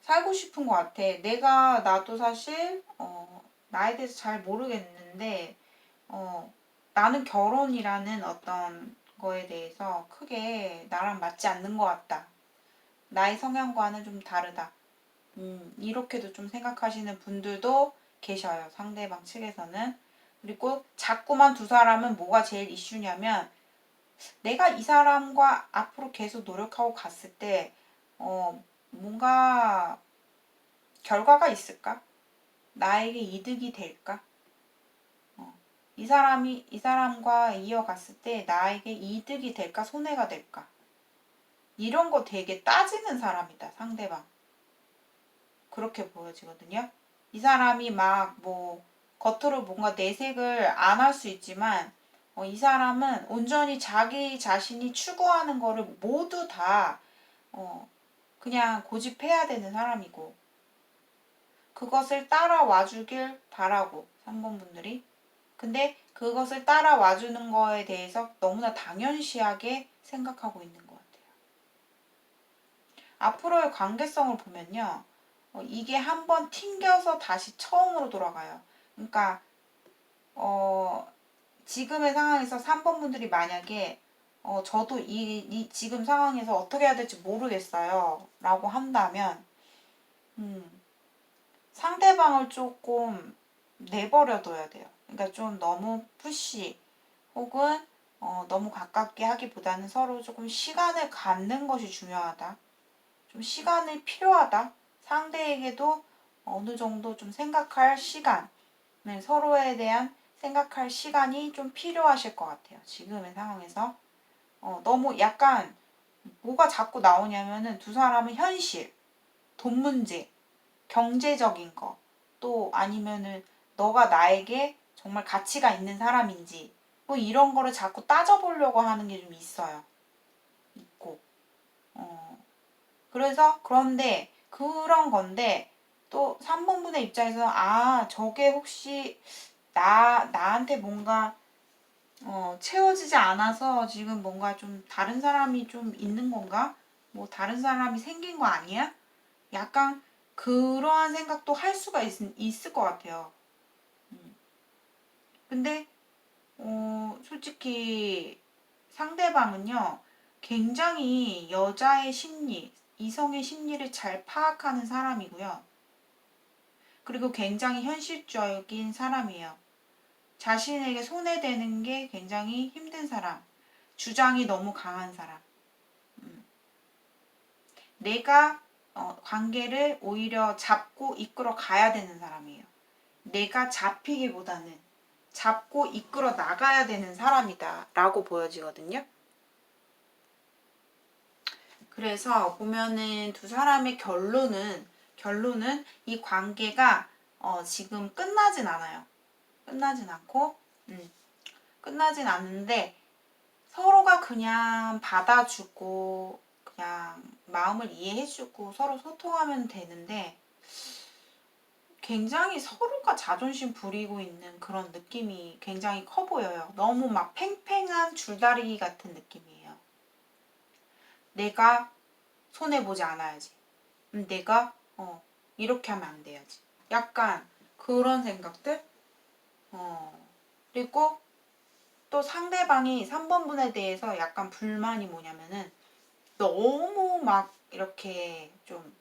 살고 싶은 것 같아. 나도 사실, 나에 대해서 잘 모르겠는데, 나는 결혼이라는 어떤 거에 대해서 크게 나랑 맞지 않는 것 같다. 나의 성향과는 좀 다르다. 이렇게도 좀 생각하시는 분들도 계셔요. 상대방 측에서는. 그리고 자꾸만 두 사람은 뭐가 제일 이슈냐면 내가 이 사람과 앞으로 계속 노력하고 갔을 때 뭔가 결과가 있을까? 나에게 이득이 될까? 이 사람과 이어갔을 때 나에게 이득이 될까? 손해가 될까? 이런 거 되게 따지는 사람이다, 상대방. 그렇게 보여지거든요. 이 사람이 막 뭐 겉으로 뭔가 내색을 안 할 수 있지만 이 사람은 온전히 자기 자신이 추구하는 거를 모두 다 그냥 고집해야 되는 사람이고 그것을 따라와 주길 바라고 3번 분들이 근데 그것을 따라와 주는 거에 대해서 너무나 당연시하게 생각하고 있는 것 같아요. 앞으로의 관계성을 보면요. 이게 한번 튕겨서 다시 처음으로 돌아가요. 그러니까 지금의 상황에서 3번 분들이 만약에 저도 지금 상황에서 어떻게 해야 될지 모르겠어요. 라고 한다면 상대방을 조금 내버려둬야 돼요. 그러니까 좀 너무 푸시 혹은 너무 가깝게 하기보다는 서로 조금 시간을 갖는 것이 중요하다. 좀 시간이 필요하다. 상대에게도 어느 정도 좀 생각할 시간, 서로에 대한 생각할 시간이 좀 필요하실 것 같아요. 지금의 상황에서. 너무 약간 뭐가 자꾸 나오냐면은 두 사람은 현실, 돈 문제, 경제적인 거, 또 아니면은 너가 나에게 정말 가치가 있는 사람인지, 뭐 이런 거를 자꾸 따져보려고 하는 게 좀 있어요. 있고. 그래서 그런데 그런 건데 또 3번 분의 입장에서 저게 혹시 나한테 뭔가 채워지지 않아서 지금 뭔가 좀 다른 사람이 좀 있는 건가? 뭐 다른 사람이 생긴 거 아니야? 약간 그러한 생각도 할 수가 있을 것 같아요. 근데 솔직히 상대방은요 굉장히 여자의 심리, 이성의 심리를 잘 파악하는 사람이고요. 그리고 굉장히 현실적인 사람이에요. 자신에게 손해되는 게 굉장히 힘든 사람, 주장이 너무 강한 사람. 내가 관계를 오히려 잡고 이끌어 가야 되는 사람이에요. 내가 잡히기보다는 잡고 이끌어 나가야 되는 사람이다 라고 보여지거든요. 그래서 보면은 두 사람의 결론은 이 관계가 지금 끝나진 않아요. 끝나진 않고 끝나진 않는데 서로가 그냥 받아주고 그냥 마음을 이해해주고 서로 소통하면 되는데 굉장히 서로가 자존심 부리고 있는 그런 느낌이 굉장히 커 보여요. 너무 막 팽팽한 줄다리기 같은 느낌이에요. 내가 손해보지 않아야지. 내가 이렇게 하면 안 돼야지. 약간 그런 생각들? 그리고 또 상대방이 3번 분에 대해서 약간 불만이 뭐냐면은 너무 막 이렇게 좀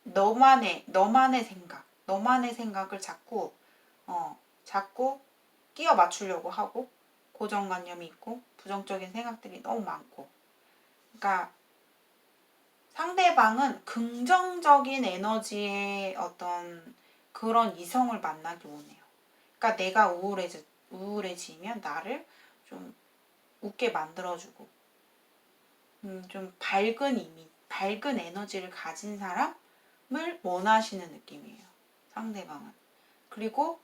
너만의 생각을 자꾸 끼워 맞추려고 하고, 고정관념이 있고 부정적인 생각들이 너무 많고. 그러니까 상대방은 긍정적인 에너지의 어떤 그런 이성을 만나기 원해요. 그러니까 내가 우울해지면 나를 좀 웃게 만들어주고, 좀 밝은 에너지를 가진 사람을 원하시는 느낌이에요. 상대방은. 그리고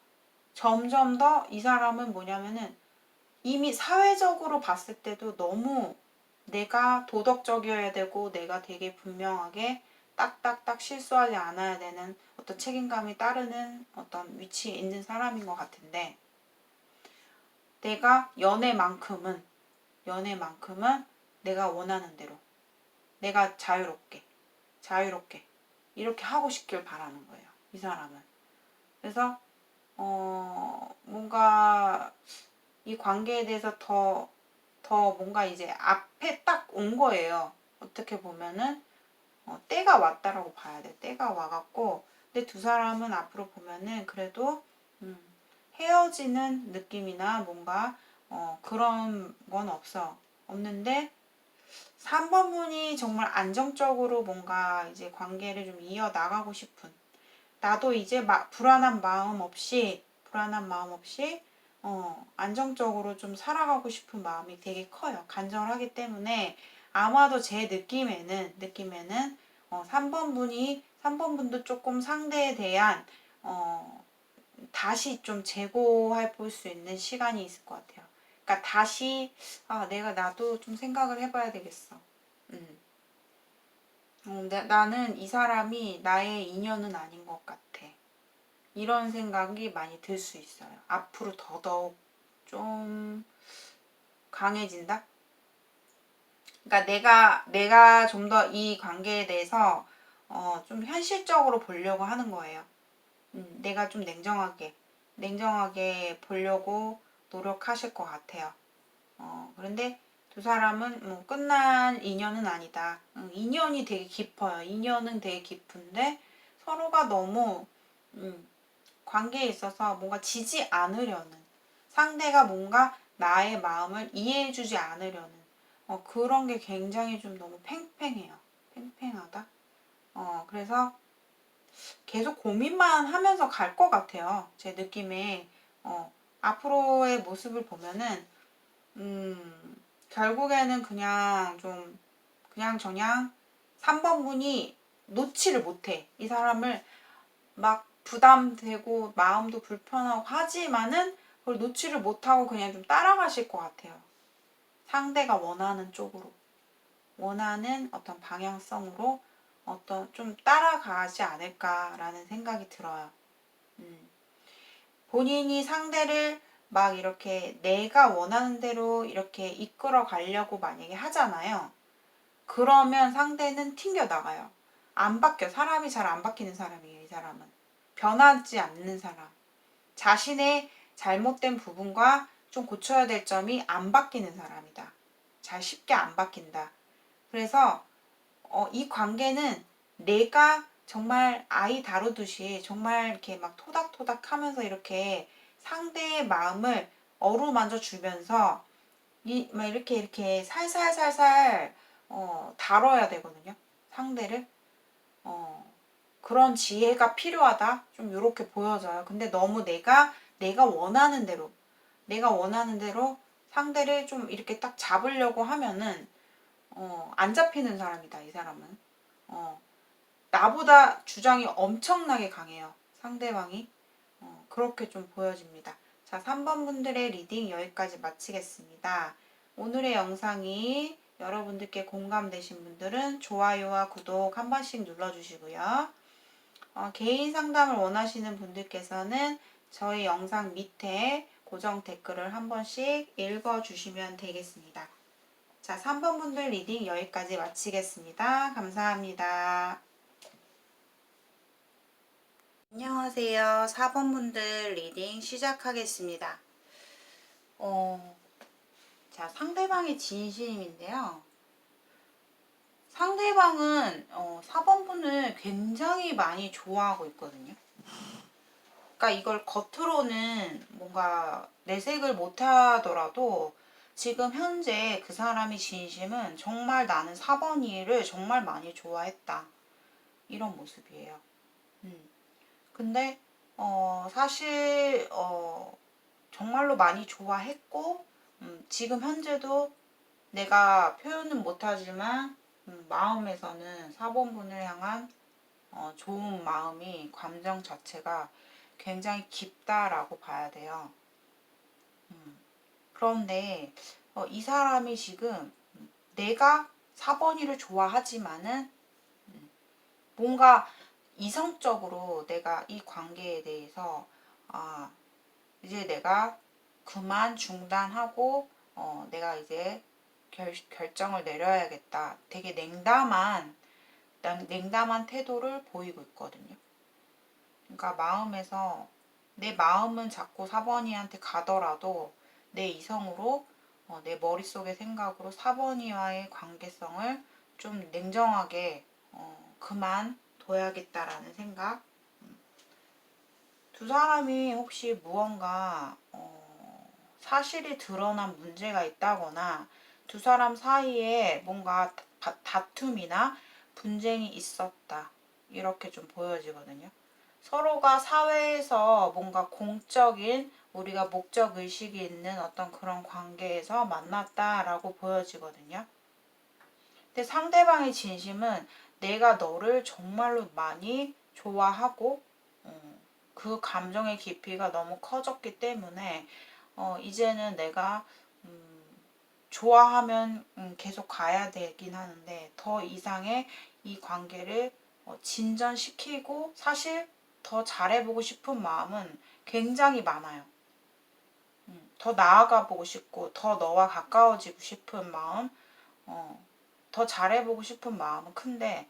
점점 더 이 사람은 뭐냐면은 이미 사회적으로 봤을 때도 너무 내가 도덕적이어야 되고, 내가 되게 분명하게 딱딱딱 실수하지 않아야 되는 어떤 책임감이 따르는 어떤 위치에 있는 사람인 것 같은데, 내가 연애만큼은 내가 원하는 대로, 내가 자유롭게 이렇게 하고 싶길 바라는 거예요, 이 사람은. 그래서 뭔가 이 관계에 대해서 더 뭔가 이제 앞에 딱 온 거예요. 어떻게 보면은 때가 왔다라고 봐야 돼. 때가 와갖고, 근데 두 사람은 앞으로 보면은 그래도 헤어지는 느낌이나 뭔가 그런 건 없는데 3번 분이 정말 안정적으로 뭔가 이제 관계를 좀 이어나가고 싶은, 나도 이제 불안한 마음 없이 안정적으로 좀 살아가고 싶은 마음이 되게 커요. 간절하기 때문에 아마도 제 느낌에는 3번 분도 조금 상대에 대한 다시 좀 재고해 볼 수 있는 시간이 있을 것 같아요. 그러니까 다시 나도 좀 생각을 해봐야 되겠어. 나는 이 사람이 나의 인연은 아닌 것 같아. 이런 생각이 많이 들 수 있어요. 앞으로 더더욱 좀 강해진다? 그러니까 내가 좀 더 이 관계에 대해서 좀 현실적으로 보려고 하는 거예요. 내가 좀 냉정하게 보려고 노력하실 것 같아요. 그런데 두 사람은 뭐 끝난 인연은 아니다. 인연이 되게 깊어요. 인연은 되게 깊은데 서로가 너무 관계에 있어서 뭔가 지지 않으려는, 상대가 뭔가 나의 마음을 이해해주지 않으려는 그런 게 굉장히 좀 너무 팽팽해요. 팽팽하다. 그래서 계속 고민만 하면서 갈 것 같아요. 제 느낌에. 앞으로의 모습을 보면은 결국에는 그냥 3번 분이 놓지를 못해. 이 사람을 막 부담되고 마음도 불편하고 하지만은 그걸 놓지를 못하고 그냥 좀 따라가실 것 같아요. 상대가 원하는 쪽으로, 원하는 어떤 방향성으로 어떤 좀 따라가지 않을까라는 생각이 들어요. 본인이 상대를 막 이렇게 내가 원하는 대로 이렇게 이끌어 가려고 만약에 하잖아요. 그러면 상대는 튕겨 나가요. 안 바뀌어. 사람이 잘 안 바뀌는 사람이에요, 이 사람은. 변하지 않는 사람. 자신의 잘못된 부분과 좀 고쳐야 될 점이 안 바뀌는 사람이다. 잘 쉽게 안 바뀐다. 그래서 이 관계는 내가 정말 아이 다루듯이 정말 이렇게 막 토닥토닥 하면서 이렇게 상대의 마음을 어루만져 주면서 막 이렇게 살살살살 다뤄야 되거든요. 상대를. 그런 지혜가 필요하다. 좀 이렇게 보여져요. 근데 너무 내가 원하는 대로 상대를 좀 이렇게 딱 잡으려고 하면은 안 잡히는 사람이다, 이 사람은. 나보다 주장이 엄청나게 강해요, 상대방이. 그렇게 좀 보여집니다. 자, 3번 분들의 리딩 여기까지 마치겠습니다. 오늘의 영상이 여러분들께 공감되신 분들은 좋아요와 구독 한 번씩 눌러주시고요. 개인 상담을 원하시는 분들께서는 저희 영상 밑에 고정 댓글을 한 번씩 읽어주시면 되겠습니다. 자, 3번 분들 리딩 여기까지 마치겠습니다. 감사합니다. 안녕하세요. 4번분들 리딩 시작하겠습니다. 자, 상대방의 진심인데요. 상대방은 4번분을 굉장히 많이 좋아하고 있거든요. 그러니까 이걸 겉으로는 뭔가 내색을 못 하더라도 지금 현재 그 사람의 진심은 정말 나는 4번이를 정말 많이 좋아했다. 이런 모습이에요. 근데 사실 정말로 많이 좋아했고 지금 현재도 내가 표현은 못하지만 마음에서는 4번분을 향한 좋은 마음이 감정 자체가 굉장히 깊다라고 봐야 돼요. 그런데 이 사람이 지금 내가 4번이를 좋아하지만은 뭔가 이성적으로 내가 이 관계에 대해서 이제 내가 그만 중단하고 내가 이제 결정을 내려야겠다. 되게 냉담한 태도를 보이고 있거든요. 그러니까 마음에서 내 마음은 자꾸 4번이한테 가더라도 내 이성으로 내 머릿속의 생각으로 4번이와의 관계성을 좀 냉정하게 그만 둬야겠다라는 생각. 두 사람이 혹시 무언가 사실이 드러난 문제가 있다거나 두 사람 사이에 뭔가 다툼이나 분쟁이 있었다. 이렇게 좀 보여지거든요. 서로가 사회에서 뭔가 공적인 우리가 목적 의식이 있는 어떤 그런 관계에서 만났다라고 보여지거든요. 근데 상대방의 진심은 내가 너를 정말로 많이 좋아하고 그 감정의 깊이가 너무 커졌기 때문에 이제는 내가 좋아하면 계속 가야 되긴 하는데 더 이상의 이 관계를 진전시키고 사실 더 잘해보고 싶은 마음은 굉장히 많아요. 더 나아가 보고 싶고 더 너와 가까워지고 싶은 마음, 더 잘해보고 싶은 마음은 큰데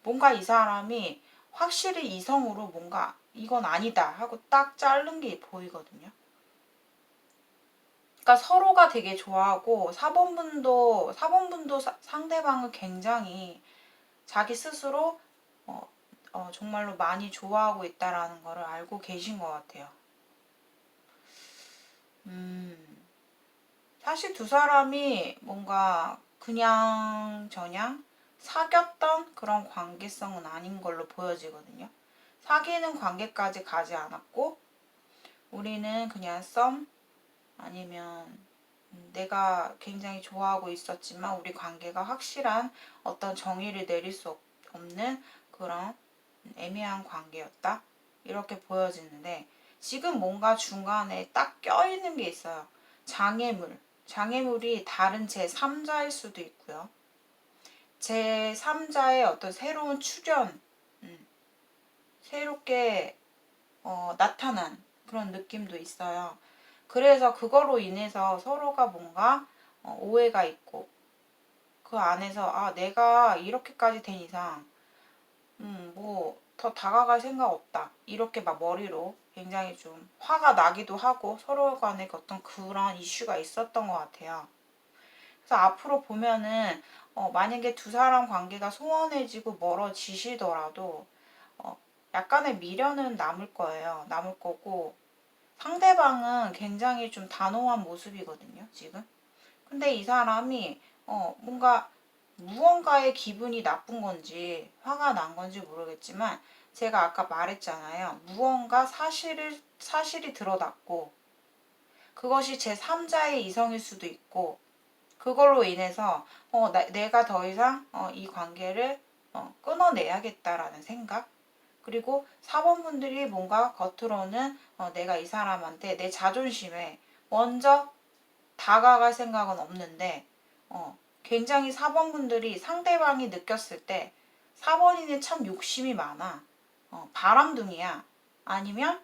뭔가 이 사람이 확실히 이성으로 뭔가 이건 아니다 하고 딱 자른 게 보이거든요. 그러니까 서로가 되게 좋아하고 4번분도 상대방을 굉장히 자기 스스로 정말로 많이 좋아하고 있다라는 거를 알고 계신 것 같아요. 사실 두 사람이 뭔가 그냥 저냥 사귀었던 그런 관계성은 아닌 걸로 보여지거든요. 사귀는 관계까지 가지 않았고 우리는 그냥 썸 아니면 내가 굉장히 좋아하고 있었지만 우리 관계가 확실한 어떤 정의를 내릴 수 없는 그런 애매한 관계였다. 이렇게 보여지는데 지금 뭔가 중간에 딱 껴있는 게 있어요. 장애물. 장애물이 다른 제3자일 수도 있고요. 제3자의 어떤 새로운 출현, 새롭게 나타난 그런 느낌도 있어요. 그래서 그거로 인해서 서로가 뭔가 오해가 있고 그 안에서 내가 이렇게까지 된 이상 뭐 더 다가갈 생각 없다 이렇게 막 머리로 굉장히 좀 화가 나기도 하고 서로 간에 어떤 그런 이슈가 있었던 것 같아요. 그래서 앞으로 보면은 만약에 두 사람 관계가 소원해지고 멀어지시더라도 약간의 미련은 남을 거예요. 남을 거고 상대방은 굉장히 좀 단호한 모습이거든요, 지금. 근데 이 사람이 뭔가 무언가의 기분이 나쁜 건지 화가 난 건지 모르겠지만 제가 아까 말했잖아요. 무언가 사실이 드러났고 그것이 제3자의 이성일 수도 있고 그걸로 인해서 내가 더 이상 이 관계를 끊어내야겠다라는 생각 그리고 사번분들이 뭔가 겉으로는 내가 이 사람한테 내 자존심에 먼저 다가갈 생각은 없는데 굉장히 4번분들이 상대방이 느꼈을 때 4번이는 참 욕심이 많아. 바람둥이야. 아니면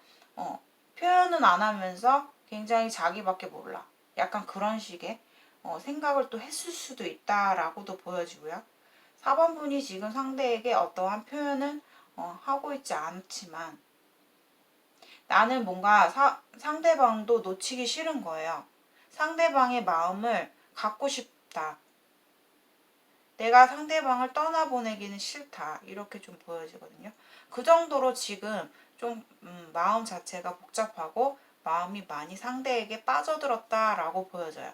표현은 안 하면서 굉장히 자기밖에 몰라. 약간 그런 식의 생각을 또 했을 수도 있다라고도 보여지고요. 4번분이 지금 상대에게 어떠한 표현은 하고 있지 않지만 나는 뭔가 상대방도 놓치기 싫은 거예요. 상대방의 마음을 갖고 싶다. 내가 상대방을 떠나보내기는 싫다. 이렇게 좀 보여지거든요. 그 정도로 지금 좀 마음 자체가 복잡하고 마음이 많이 상대에게 빠져들었다라고 보여져요.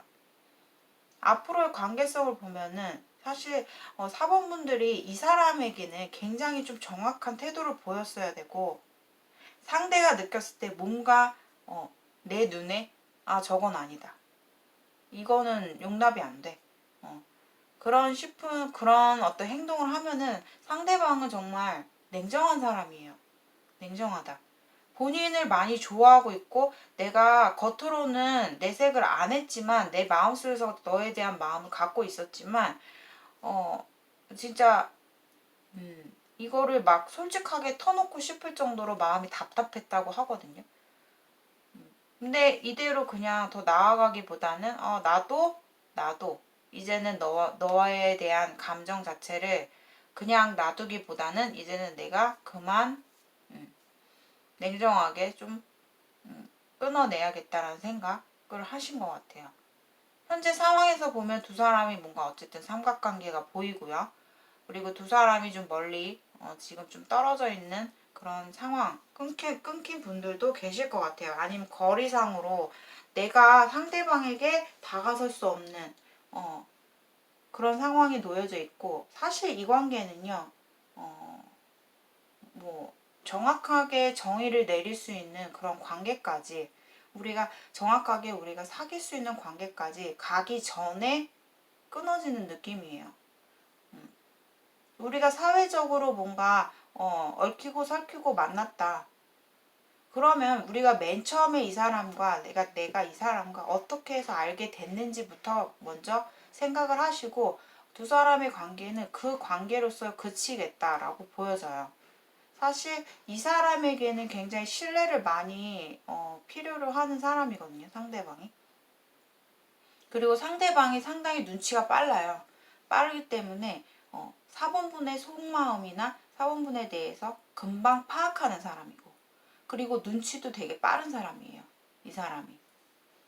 앞으로의 관계성을 보면은 사실 4번분들이 이 사람에게는 굉장히 좀 정확한 태도를 보였어야 되고, 상대가 느꼈을 때 뭔가 내 눈에 저건 아니다. 이거는 용납이 안 돼. 그런 싶은 그런 어떤 행동을 하면은 상대방은 정말 냉정한 사람이에요. 냉정하다. 본인을 많이 좋아하고 있고 내가 겉으로는 내색을 안 했지만 내 마음속에서 너에 대한 마음을 갖고 있었지만 진짜 이거를 막 솔직하게 터놓고 싶을 정도로 마음이 답답했다고 하거든요. 근데 이대로 그냥 더 나아가기보다는 나도 이제는 너에 대한 감정 자체를 그냥 놔두기보다는 이제는 내가 그만 냉정하게 좀 끊어내야겠다라는 생각을 하신 것 같아요. 현재 상황에서 보면 두 사람이 뭔가 어쨌든 삼각관계가 보이고요. 그리고 두 사람이 좀 멀리 지금 좀 떨어져 있는 그런 상황, 끊긴 분들도 계실 것 같아요. 아니면 거리상으로 내가 상대방에게 다가설 수 없는 그런 상황이 놓여져 있고, 사실 이 관계는요, 뭐 정확하게 정의를 내릴 수 있는 그런 관계까지, 우리가 정확하게 우리가 사귈 수 있는 관계까지 가기 전에 끊어지는 느낌이에요. 우리가 사회적으로 뭔가 얽히고 설키고 만났다. 그러면 우리가 맨 처음에 이 사람과 내가 이 사람과 어떻게 해서 알게 됐는지부터 먼저 생각을 하시고, 두 사람의 관계는 그 관계로서 그치겠다라고 보여져요. 사실 이 사람에게는 굉장히 신뢰를 많이 필요로 하는 사람이거든요, 상대방이. 그리고 상대방이 상당히 눈치가 빨라요. 빠르기 때문에 4번분의 속마음이나 4번분에 대해서 금방 파악하는 사람이고, 그리고 눈치도 되게 빠른 사람이에요. 이 사람이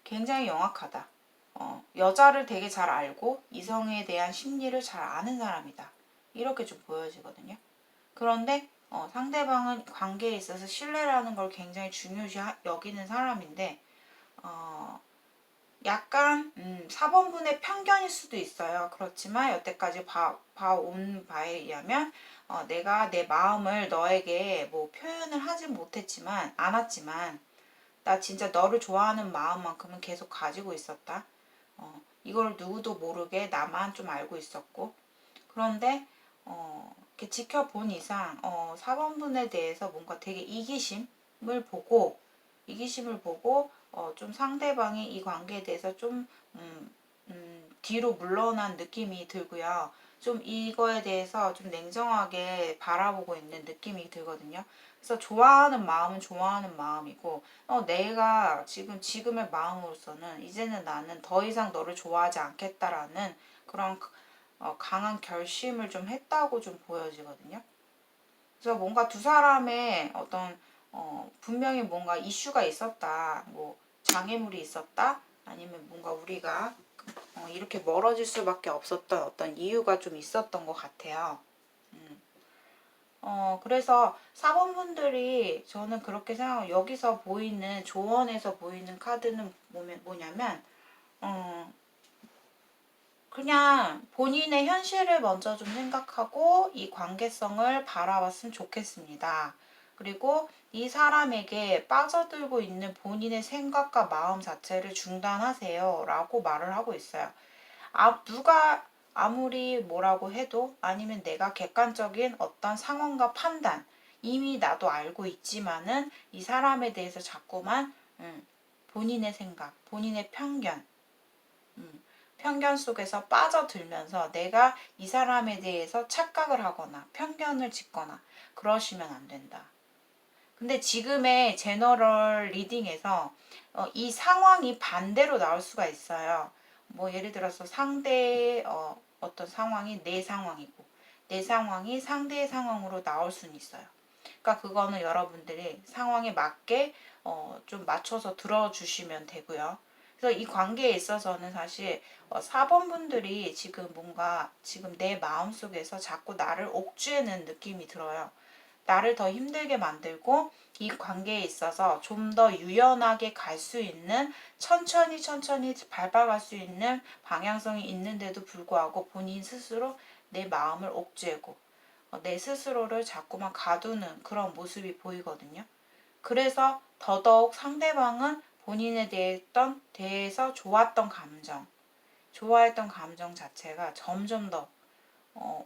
굉장히 영악하다. 여자를 되게 잘 알고 이성에 대한 심리를 잘 아는 사람이다. 이렇게 좀 보여지거든요. 그런데 상대방은 관계에 있어서 신뢰라는 걸 굉장히 중요시 여기는 사람인데, 약간 4번분의 편견일 수도 있어요. 그렇지만 여태까지 봐온 바에 의하면 내가 내 마음을 너에게 뭐 표현을 하진 못했지만 않았지만 나 진짜 너를 좋아하는 마음만큼은 계속 가지고 있었다. 이걸 누구도 모르게 나만 좀 알고 있었고, 그런데 이렇게 지켜본 이상 4번분에 대해서 뭔가 되게 이기심을 보고 좀 상대방이 이 관계에 대해서 좀 뒤로 물러난 느낌이 들고요. 좀 이거에 대해서 좀 냉정하게 바라보고 있는 느낌이 들거든요. 그래서 좋아하는 마음은 좋아하는 마음이고, 내가 지금의 마음으로서는 이제는 나는 더 이상 너를 좋아하지 않겠다라는 그런 강한 결심을 좀 했다고 좀 보여지거든요. 그래서 뭔가 두 사람의 어떤 분명히 뭔가 이슈가 있었다, 뭐 장애물이 있었다, 아니면 뭔가 우리가 이렇게 멀어질 수밖에 없었던 어떤 이유가 좀 있었던 것 같아요. 그래서 4번분들이 저는 그렇게 생각해요. 여기서 보이는, 조언에서 보이는 카드는 뭐냐면, 그냥 본인의 현실을 먼저 좀 생각하고 이 관계성을 바라봤으면 좋겠습니다. 그리고 이 사람에게 빠져들고 있는 본인의 생각과 마음 자체를 중단하세요. 라고 말을 하고 있어요. 누가 아무리 뭐라고 해도, 아니면 내가 객관적인 어떤 상황과 판단, 이미 나도 알고 있지만은 이 사람에 대해서 자꾸만 본인의 생각, 본인의 편견 속에서 빠져들면서 내가 이 사람에 대해서 착각을 하거나 편견을 짓거나 그러시면 안 된다. 근데 지금의 제너럴 리딩에서 이 상황이 반대로 나올 수가 있어요. 뭐 예를 들어서 상대의 어떤 상황이 내 상황이고 내 상황이 상대의 상황으로 나올 수는 있어요. 그러니까 그거는 여러분들이 상황에 맞게 좀 맞춰서 들어주시면 되고요. 그래서 이 관계에 있어서는 사실 4번 분들이 지금 뭔가 지금 내 마음속에서 자꾸 나를 옥죄는 느낌이 들어요. 나를 더 힘들게 만들고 이 관계에 있어서 좀 더 유연하게 갈 수 있는 천천히 밟아갈 수 있는 방향성이 있는데도 불구하고 본인 스스로 내 마음을 옥죄고 내 스스로를 자꾸만 가두는 그런 모습이 보이거든요. 그래서 더더욱 상대방은 본인에 대해서 좋아했던 감정 자체가 점점 더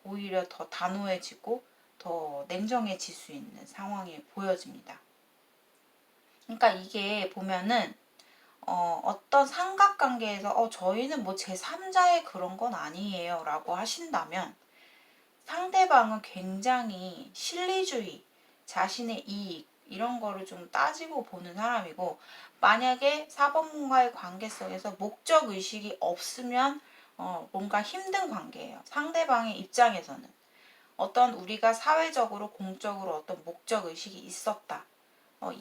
오히려 더 단호해지고 더 냉정해질 수 있는 상황이 보여집니다. 그러니까 이게 보면은 어떤 삼각관계에서 저희는 뭐 제3자의 그런 건 아니에요 라고 하신다면 상대방은 굉장히 실리주의, 자신의 이익 이런 거를 좀 따지고 보는 사람이고 만약에 4번과의 관계 속에서 목적 의식이 없으면 뭔가 힘든 관계예요. 상대방의 입장에서는 어떤 우리가 사회적으로 공적으로 어떤 목적 의식이 있었다.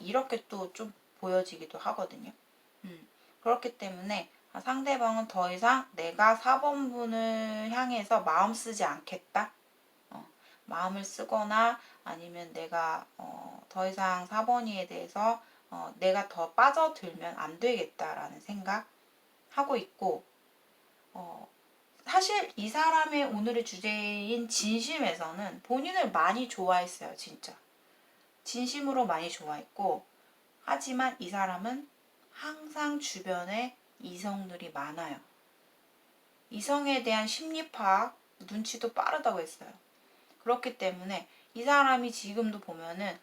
이렇게 또 좀 보여지기도 하거든요. 그렇기 때문에 상대방은 더 이상 내가 4번분을 향해서 마음 쓰지 않겠다. 마음을 쓰거나 아니면 내가 더 이상 4번이에 대해서 내가 더 빠져들면 안 되겠다라는 생각 하고 있고 사실 이 사람의 오늘의 주제인 진심에서는 본인을 많이 좋아했어요. 진짜 진심으로 많이 좋아했고 하지만 이 사람은 항상 주변에 이성들이 많아요. 이성에 대한 심리 파악, 눈치도 빠르다고 했어요. 그렇기 때문에 이 사람이 지금도 보면은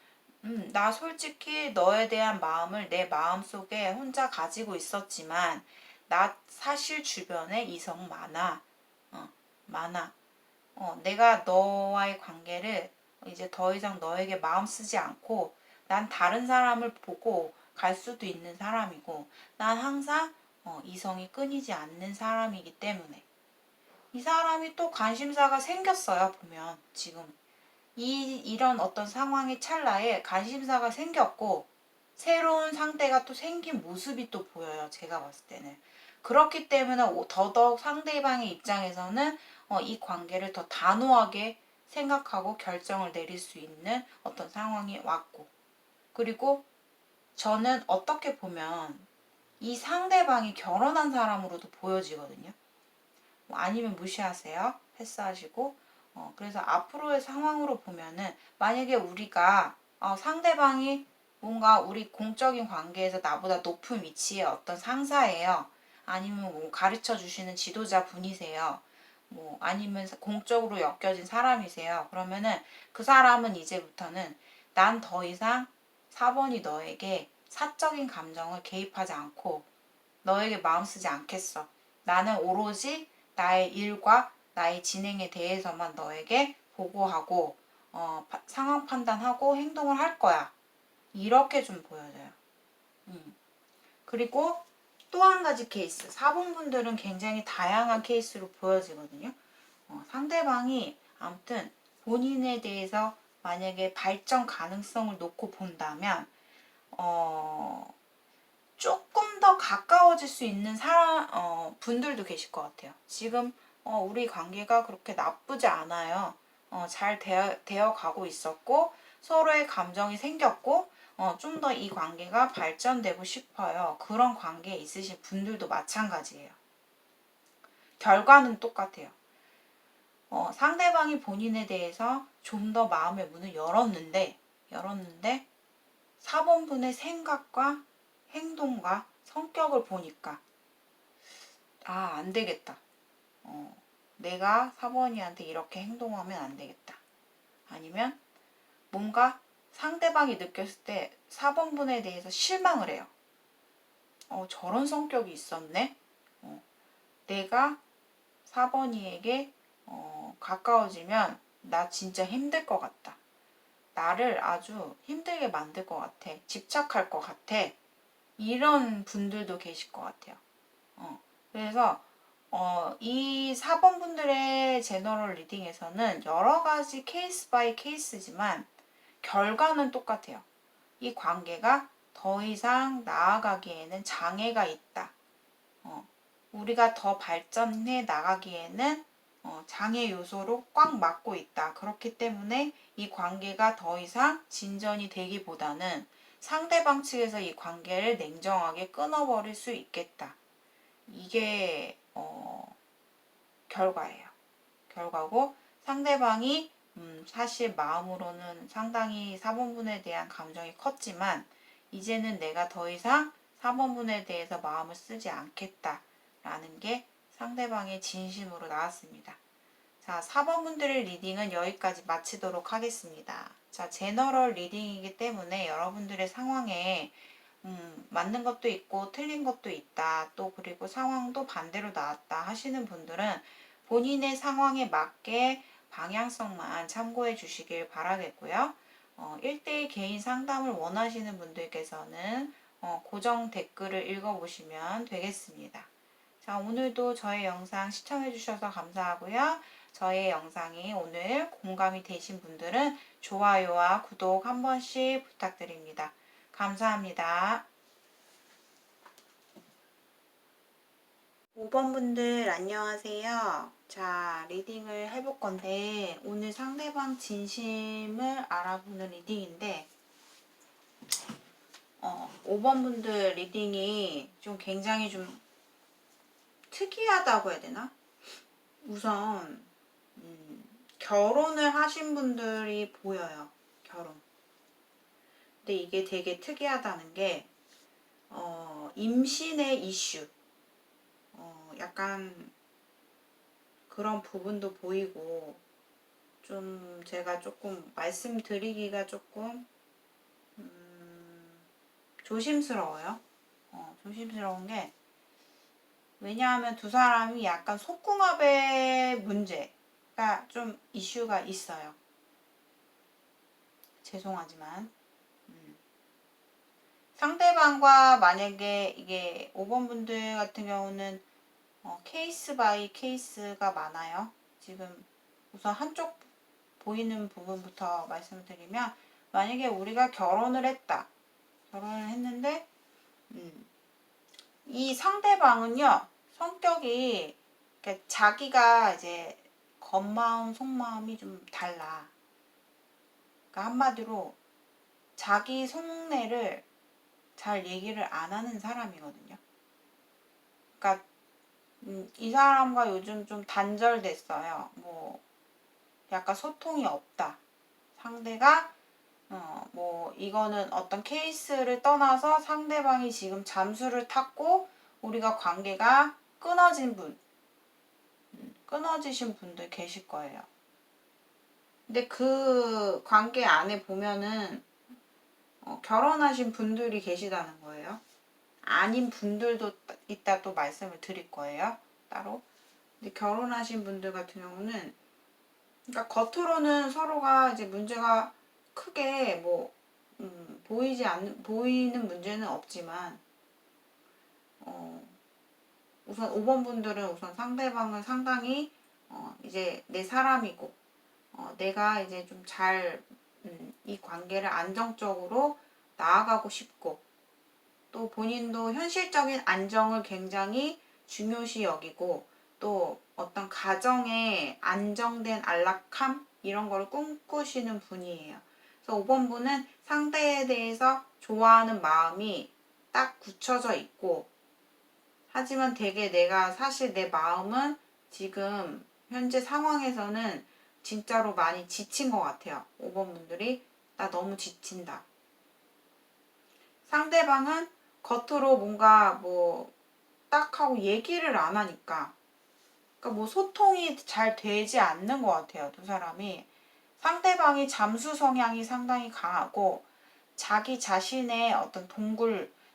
나 솔직히 너에 대한 마음을 내 마음속에 혼자 가지고 있었지만 나 사실 주변에 이성 많아. 많아. 내가 너와의 관계를 이제 더 이상 너에게 마음 쓰지 않고 난 다른 사람을 보고 갈 수도 있는 사람이고 난 항상 이성이 끊이지 않는 사람이기 때문에 이 사람이 또 관심사가 생겼어요. 보면 지금 이런 어떤 상황의 찰나에 관심사가 생겼고 새로운 상대가 또 생긴 모습이 또 보여요. 제가 봤을 때는. 그렇기 때문에 더더욱 상대방의 입장에서는 이 관계를 더 단호하게 생각하고 결정을 내릴 수 있는 어떤 상황이 왔고 그리고 저는 어떻게 보면 이 상대방이 결혼한 사람으로도 보여지거든요. 아니면 무시하세요. 패스하시고 그래서 앞으로의 상황으로 보면은 만약에 우리가 상대방이 뭔가 우리 공적인 관계에서 나보다 높은 위치의 어떤 상사예요. 아니면 뭐 가르쳐 주시는 지도자 분이세요. 뭐 아니면 공적으로 엮여진 사람이세요. 그러면은 그 사람은 이제부터는 난 더 이상 4번이 너에게 사적인 감정을 개입하지 않고 너에게 마음 쓰지 않겠어. 나는 오로지 나의 일과 나의 진행에 대해서만 너에게 보고하고 상황 판단하고 행동을 할 거야. 이렇게 좀 보여져요. 그리고 또 한 가지 케이스. 4번 분들은 굉장히 다양한 케이스로 보여지거든요. 상대방이 아무튼 본인에 대해서 만약에 발전 가능성을 놓고 본다면 조금 더 가까워질 수 있는 분들도 계실 것 같아요. 지금 우리 관계가 그렇게 나쁘지 않아요. 잘 되어 가고 있었고 서로의 감정이 생겼고 좀 더 이 관계가 발전되고 싶어요. 그런 관계에 있으신 분들도 마찬가지예요. 결과는 똑같아요. 상대방이 본인에 대해서 좀 더 마음의 문을 열었는데 4번분의 생각과 행동과 성격을 보니까 안 되겠다. 내가 4번이한테 이렇게 행동하면 안 되겠다. 아니면 뭔가 상대방이 느꼈을 때 4번분에 대해서 실망을 해요. 저런 성격이 있었네. 내가 4번이에게 가까워지면 나 진짜 힘들 것 같다. 나를 아주 힘들게 만들 것 같아. 집착할 것 같아. 이런 분들도 계실 것 같아요. 그래서 이 4번 분들의 제너럴 리딩에서는 여러 가지 케이스 바이 케이스지만 결과는 똑같아요. 이 관계가 더 이상 나아가기에는 장애가 있다. 우리가 더 발전해 나가기에는 장애 요소로 꽉 막고 있다. 그렇기 때문에 이 관계가 더 이상 진전이 되기보다는 상대방 측에서 이 관계를 냉정하게 끊어버릴 수 있겠다. 이게 결과예요. 결과고 상대방이 사실 마음으로는 상당히 4번분에 대한 감정이 컸지만 이제는 내가 더 이상 4번분에 대해서 마음을 쓰지 않겠다 라는 게 상대방의 진심으로 나왔습니다. 자, 4번분들의 리딩은 여기까지 마치도록 하겠습니다. 자, 제너럴 리딩이기 때문에 여러분들의 상황에 맞는 것도 있고 틀린 것도 있다. 또 그리고 상황도 반대로 나왔다 하시는 분들은 본인의 상황에 맞게 방향성만 참고해 주시길 바라겠고요. 1대1 개인 상담을 원하시는 분들께서는 고정 댓글을 읽어보시면 되겠습니다. 자, 오늘도 저의 영상 시청해 주셔서 감사하고요. 저의 영상이 오늘 공감이 되신 분들은 좋아요와 구독 한 번씩 부탁드립니다. 감사합니다. 5번 분들 안녕하세요. 자, 리딩을 해볼 건데 오늘 상대방 진심을 알아보는 리딩인데 5번 분들 리딩이 좀 굉장히 좀 특이하다고 해야 되나? 우선 결혼을 하신 분들이 보여요. 결혼. 근데 이게 되게 특이하다는 게 임신의 이슈 약간 그런 부분도 보이고 좀 제가 조금 말씀드리기가 조금 조심스러워요. 조심스러운 게 왜냐하면 두 사람이 약간 속궁합의 문제가 좀 이슈가 있어요. 죄송하지만 상대방과 만약에 이게 5번 분들 같은 경우는 케이스 바이 케이스가 많아요. 지금 우선 한쪽 보이는 부분부터 말씀을 드리면 만약에 우리가 결혼을 했다. 결혼을 했는데 이 상대방은요. 성격이 그러니까 자기가 이제 겉마음 속마음이 좀 달라. 그러니까 한마디로 자기 속내를 잘 얘기를 안 하는 사람이거든요. 그러니까 이 사람과 요즘 좀 단절됐어요. 뭐 약간 소통이 없다. 상대가 뭐 이거는 어떤 케이스를 떠나서 상대방이 지금 잠수를 탔고 우리가 관계가 끊어지신 분들 계실 거예요. 근데 그 관계 안에 보면은 결혼하신 분들이 계시다는 거예요. 아닌 분들도 이따 또 말씀을 드릴 거예요. 따로. 근데 결혼하신 분들 같은 경우는 그러니까 겉으로는 서로가 이제 문제가 크게 뭐 보이는 문제는 없지만 우선 5번 분들은 우선 상대방을 상당히 이제 내 사람이고 내가 이제 좀 잘 이 관계를 안정적으로 나아가고 싶고 또 본인도 현실적인 안정을 굉장히 중요시 여기고 또 어떤 가정의 안정된 안락함 이런 걸 꿈꾸시는 분이에요. 그래서 5번 분은 상대에 대해서 좋아하는 마음이 딱 굳혀져 있고 하지만 되게 내가 사실 내 마음은 지금 현재 상황에서는 진짜로 많이 지친 것 같아요. 5번 분들이 나 너무 지친다. 상대방은 겉으로 뭔가 뭐 딱 하고 얘기를 안 하니까 그러니까 뭐 소통이 잘 되지 않는 것 같아요. 두 사람이. 상대방이 잠수 성향이 상당히 강하고 자기 자신의 어떤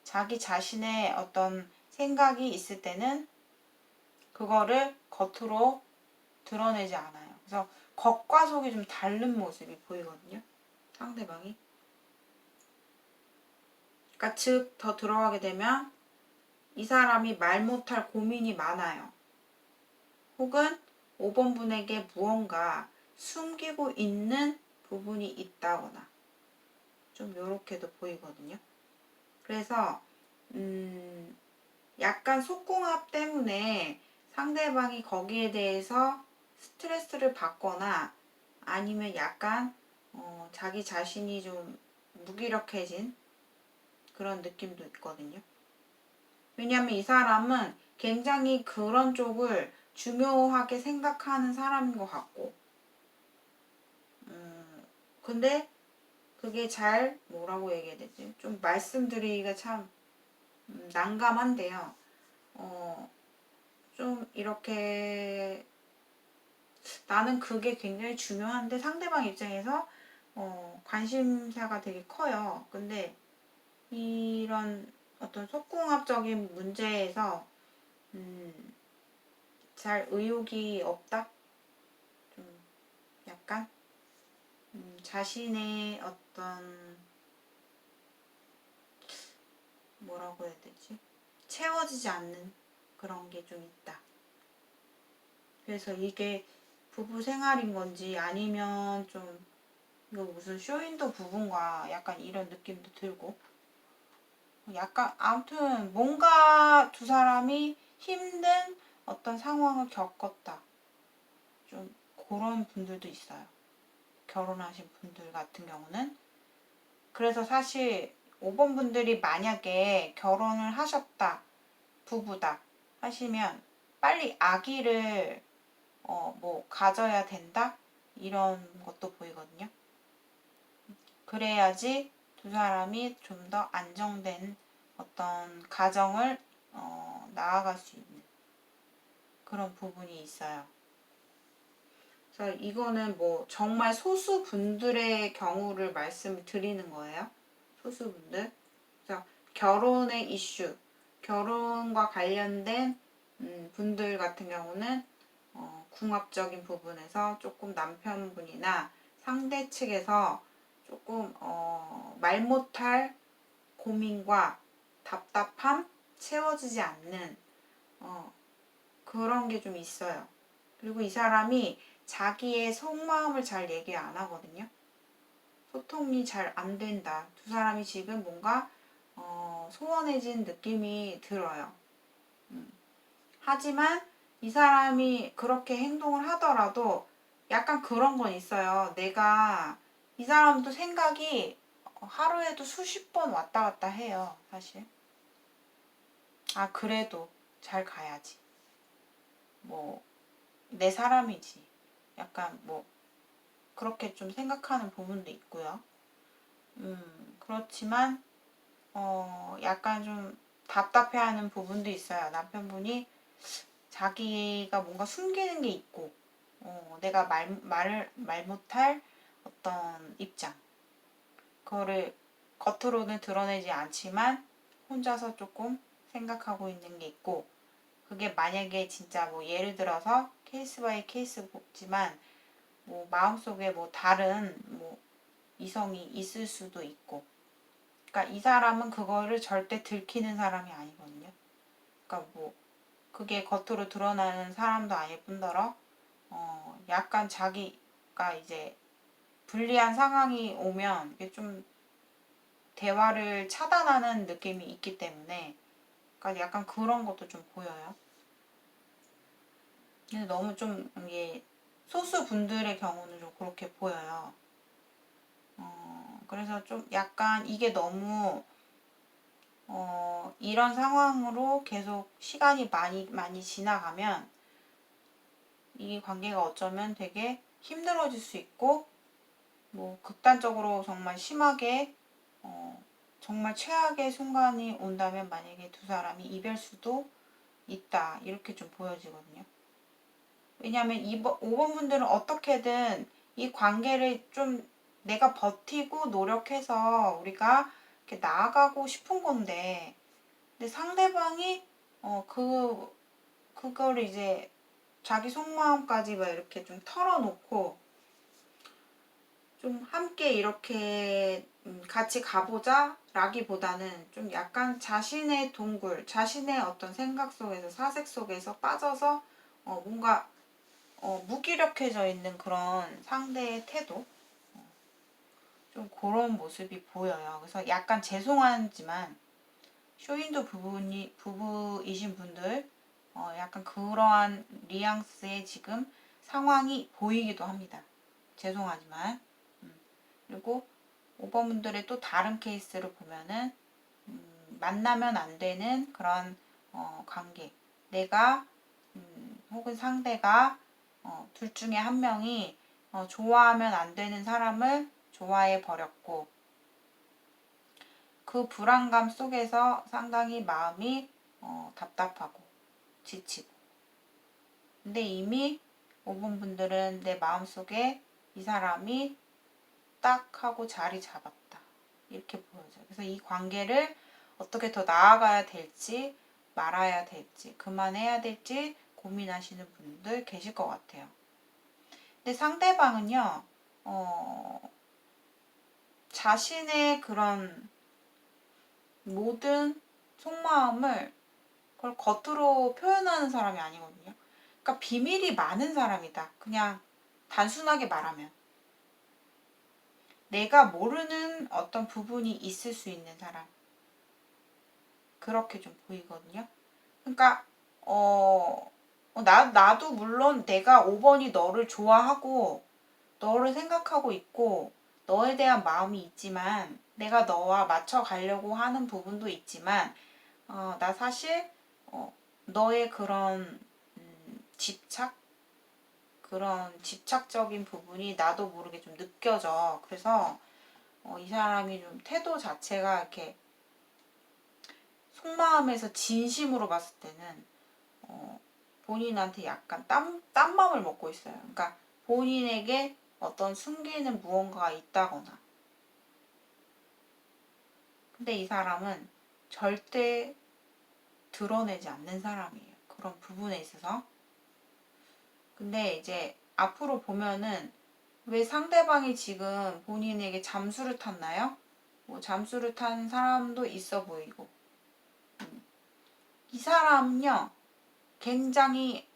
자기 자신의 어떤 생각이 있을 때는 그거를 겉으로 드러내지 않아요. 그래서 겉과 속이 좀 다른 모습이 보이거든요. 상대방이. 그러니까 즉 더 들어가게 되면 이 사람이 말 못할 고민이 많아요. 혹은 5번 분에게 무언가 숨기고 있는 부분이 있다거나 좀 요렇게도 보이거든요. 그래서 약간 속궁합 때문에 상대방이 거기에 대해서 스트레스를 받거나 아니면 약간 자기 자신이 좀 무기력해진 그런 느낌도 있거든요. 왜냐하면 이 사람은 굉장히 그런 쪽을 중요하게 생각하는 사람인 것 같고 근데 그게 잘 뭐라고 얘기해야 되지? 좀 말씀드리기가 참 난감한데요. 좀 이렇게 나는 그게 굉장히 중요한데 상대방 입장에서 관심사가 되게 커요. 근데 이런 어떤 속궁합적인 문제에서 잘 의욕이 없다? 좀 약간 자신의 어떤 뭐라고 해야 되지? 채워지지 않는 그런 게 좀 있다. 그래서 이게 부부 생활인 건지 아니면 좀 이거 무슨 쇼윈도 부부인가 약간 이런 느낌도 들고 약간 아무튼 뭔가 두 사람이 힘든 어떤 상황을 겪었다. 좀 그런 분들도 있어요. 결혼하신 분들 같은 경우는. 그래서 사실 5번 분들이 만약에 결혼을 하셨다, 부부다 하시면 빨리 아기를 뭐 가져야 된다? 이런 것도 보이거든요. 그래야지 두 사람이 좀 더 안정된 어떤 가정을 나아갈 수 있는 그런 부분이 있어요. 그래서 이거는 뭐 정말 소수 분들의 경우를 말씀을 드리는 거예요. 소수 분들. 그래서 결혼의 이슈, 결혼과 관련된 분들 같은 경우는 궁합적인 부분에서 조금 남편분이나 상대 측에서 조금 말 못할 고민과 답답함, 채워지지 않는 그런 게 좀 있어요. 그리고 이 사람이 자기의 속마음을 잘 얘기 안 하거든요. 소통이 잘 안 된다. 두 사람이 지금 뭔가 소원해진 느낌이 들어요. 하지만 이 사람이 그렇게 행동을 하더라도 약간 그런 건 있어요. 내가 이 사람도 생각이 하루에도 수십 번 왔다 갔다 해요. 사실. 아 그래도 잘 가야지. 뭐 내 사람이지. 약간 뭐 그렇게 좀 생각하는 부분도 있고요. 그렇지만 약간 좀 답답해하는 부분도 있어요. 남편분이 자기가 뭔가 숨기는 게 있고 내가 말 못할 어떤 입장 그거를 겉으로는 드러내지 않지만 혼자서 조금 생각하고 있는 게 있고 그게 만약에 진짜 뭐 예를 들어서 케이스 바이 케이스지만 뭐 마음속에 뭐 다른 뭐 이성이 있을 수도 있고 그러니까 이 사람은 그거를 절대 들키는 사람이 아니거든요. 그러니까 뭐 그게 겉으로 드러나는 사람도 아닐 뿐더러 약간 자기가 이제 불리한 상황이 오면 이게 좀 대화를 차단하는 느낌이 있기 때문에 그러니까 약간 그런 것도 좀 보여요. 근데 너무 좀 이게 소수 분들의 경우는 좀 그렇게 보여요. 그래서 좀 약간 이게 너무 이런 상황으로 계속 시간이 많이 지나가면 이 관계가 어쩌면 되게 힘들어질 수 있고 뭐 극단적으로 정말 심하게 정말 최악의 순간이 온다면 만약에 두 사람이 이별수도 있다 이렇게 좀 보여지거든요. 왜냐하면 5번 분들은 어떻게든 이 관계를 좀 내가 버티고 노력해서 우리가 이렇게 나아가고 싶은 건데 근데 상대방이 그걸 이제 자기 속마음까지 막 이렇게 좀 털어놓고 좀 함께 이렇게 같이 가보자 라기보다는 좀 약간 자신의 동굴, 자신의 어떤 생각 속에서 사색 속에서 빠져서 뭔가 무기력해져 있는 그런 상대의 태도 좀 그런 모습이 보여요. 그래서 약간 죄송하지만 쇼윈도 부부이신 분들 약간 그러한 뉘앙스의 지금 상황이 보이기도 합니다. 죄송하지만. 그리고 5번 분들의 또 다른 케이스를 보면은 만나면 안 되는 그런 관계. 내가 혹은 상대가 둘 중에 한 명이 좋아하면 안 되는 사람을 좋아해 버렸고 그 불안감 속에서 상당히 마음이 답답하고 지치고 근데 이미 5번 분들은 내 마음속에 이 사람이 딱 하고 자리 잡았다 이렇게 보여져요. 그래서 이 관계를 어떻게 더 나아가야 될지 말아야 될지 그만해야 될지 고민하시는 분들 계실 것 같아요. 근데 상대방은요 자신의 그런 모든 속마음을 그걸 겉으로 표현하는 사람이 아니거든요. 그러니까 비밀이 많은 사람이다. 그냥 단순하게 말하면. 내가 모르는 어떤 부분이 있을 수 있는 사람. 그렇게 좀 보이거든요. 그러니까 나도 물론 내가 5번이 너를 좋아하고 너를 생각하고 있고 너에 대한 마음이 있지만 내가 너와 맞춰 가려고 하는 부분도 있지만 나 사실 너의 그런 집착? 그런 집착적인 부분이 나도 모르게 좀 느껴져. 그래서 이 사람이 좀 태도 자체가 이렇게 속마음에서 진심으로 봤을 때는 본인한테 약간 딴맘을 먹고 있어요. 그러니까 본인에게 어떤 숨기는 무언가가 있다거나. 근데 이 사람은 절대 드러내지 않는 사람이에요. 그런 부분에 있어서. 근데 이제 앞으로 보면은 왜 상대방이 지금 본인에게 잠수를 탔나요? 뭐 잠수를 탄 사람도 있어 보이고. 이 사람은요, 굉장히,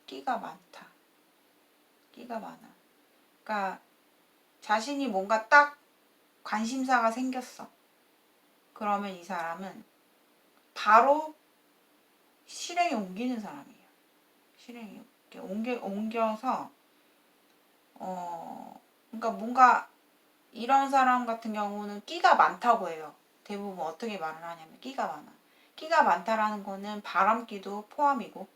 끼가 많다. 끼가 많아. 그러니까 자신이 뭔가 딱 관심사가 생겼어. 그러면 이 사람은 바로 실행에 옮기는 사람이에요. 실행에 옮겨서, 그러니까 뭔가 이런 사람 같은 경우는 끼가 많다고 해요. 대부분 어떻게 말을 하냐면 끼가 많아. 끼가 많다라는 거는 바람기도 포함이고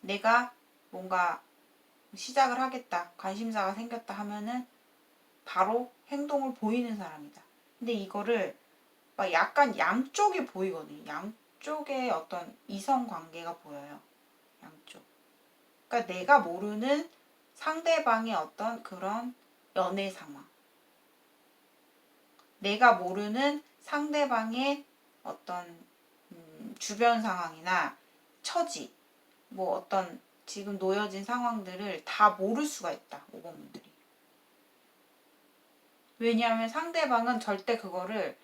내가 뭔가 시작을 하겠다. 관심사가 생겼다 하면은 바로 행동을 보이는 사람이다. 근데 이거를 막 약간 양쪽이 보이거든요. 양쪽에 어떤 이성 관계가 보여요. 양쪽. 그러니까 내가 모르는 상대방의 어떤 그런 연애 상황. 내가 모르는 상대방의 어떤 주변 상황이나 처지, 뭐 어떤 지금 놓여진 상황들을 다 모를 수가 있다. 5번 분들이. 왜냐하면 상대방은 절대 그거를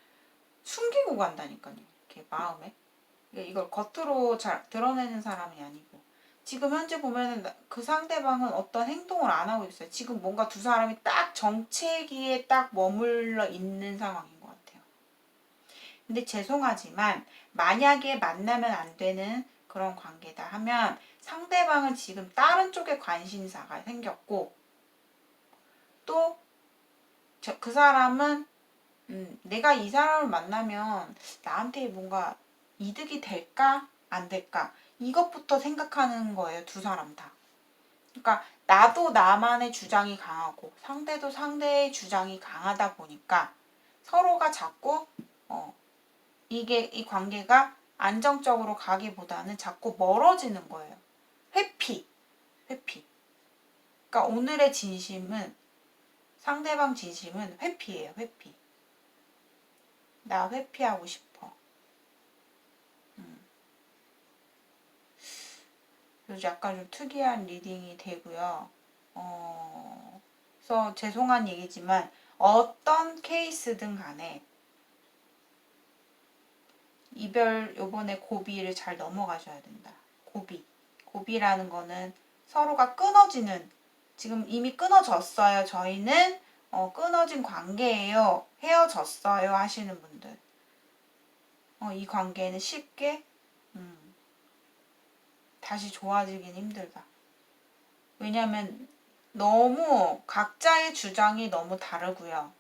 숨기고 간다니까요. 이렇게 마음에. 이걸 겉으로 잘 드러내는 사람이 아니고. 지금 현재 보면은 그 상대방은 어떤 행동을 안 하고 있어요. 지금 뭔가 두 사람이 딱 정체기에 딱 머물러 있는 상황인 것 같아요. 근데 죄송하지만 만약에 만나면 안 되는 그런 관계다 하면 상대방은 지금 다른 쪽에 관심사가 생겼고 또 그 사람은 내가 이 사람을 만나면 나한테 뭔가 이득이 될까 안 될까 이것부터 생각하는 거예요. 두 사람 다. 그러니까 나도 나만의 주장이 강하고 상대도 상대의 주장이 강하다 보니까 서로가 자꾸 이 관계가 안정적으로 가기보다는 자꾸 멀어지는 거예요. 회피. 그러니까 오늘의 진심은 상대방 진심은 회피예요. 회피. 나 회피하고 싶어. 그래서 약간 좀 특이한 리딩이 되고요. 그래서 죄송한 얘기지만 어떤 케이스든 간에 이별 요번에 고비를 잘 넘어가셔야 된다. 고비라는 거는 서로가 끊어지는 지금 이미 끊어졌어요. 저희는 끊어진 관계예요. 헤어졌어요 하시는 분들. 이 관계는 쉽게 다시 좋아지긴 힘들다. 왜냐면 너무 각자의 주장이 너무 다르고요.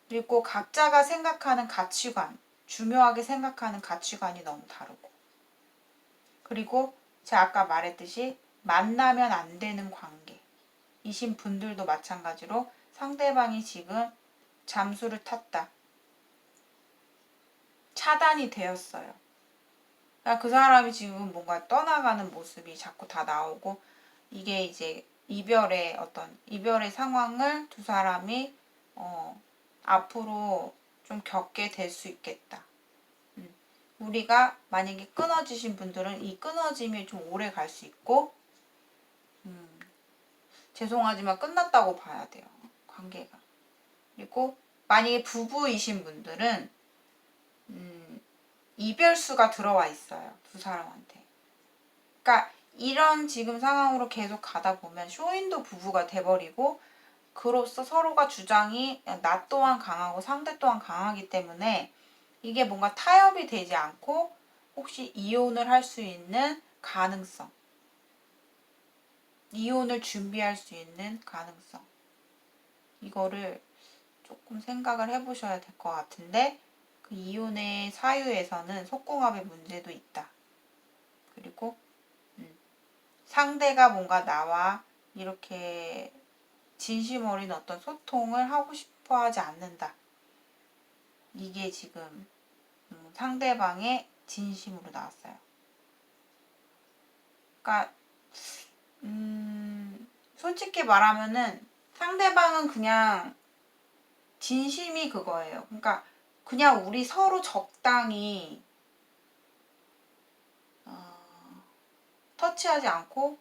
그리고 각자가 생각하는 가치관, 중요하게 생각하는 가치관이 너무 다르고. 그리고 제가 아까 말했듯이 만나면 안 되는 관계이신 분들도 마찬가지로 상대방이 지금 잠수를 탔다. 차단이 되었어요. 그러니까 그 사람이 지금 뭔가 떠나가는 모습이 자꾸 다 나오고 이게 이제 이별의 상황을 두 사람이 앞으로 좀 겪게 될 수 있겠다. 우리가 만약에 끊어지신 분들은 이 끊어짐이 좀 오래 갈 수 있고 죄송하지만 끝났다고 봐야 돼요. 관계가. 그리고 만약에 부부이신 분들은 이별수가 들어와 있어요. 두 사람한테. 그러니까 이런 지금 상황으로 계속 가다 보면 쇼윈도 부부가 돼버리고 그로써 서로가 주장이 나 또한 강하고 상대 또한 강하기 때문에 이게 뭔가 타협이 되지 않고 혹시 이혼을 할 수 있는 가능성, 이혼을 준비할 수 있는 가능성, 이거를 조금 생각을 해보셔야 될 것 같은데 그 이혼의 사유에서는 속궁합의 문제도 있다. 그리고 상대가 뭔가 나와 이렇게 진심 어린 어떤 소통을 하고 싶어 하지 않는다. 이게 지금 상대방의 진심으로 나왔어요. 그러니까 솔직히 말하면은 상대방은 그냥 진심이 그거예요. 그러니까 그냥 우리 서로 적당히 터치하지 않고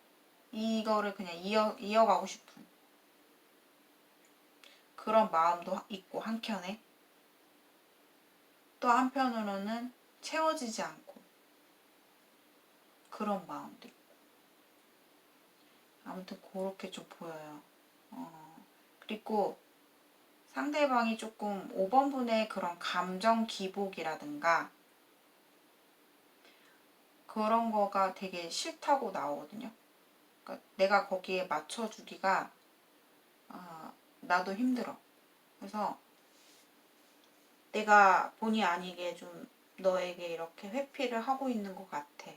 이거를 그냥 이어가고 싶은 그런 마음도 있고 한켠에 또 한편으로는 채워지지 않고 그런 마음도 있고 아무튼 그렇게 좀 보여요. 그리고 상대방이 조금 5번분의 그런 감정 기복이라든가 그런 거가 되게 싫다고 나오거든요. 그러니까 내가 거기에 맞춰주기가 나도 힘들어. 그래서 내가 본의 아니게 좀 너에게 이렇게 회피를 하고 있는 것 같아.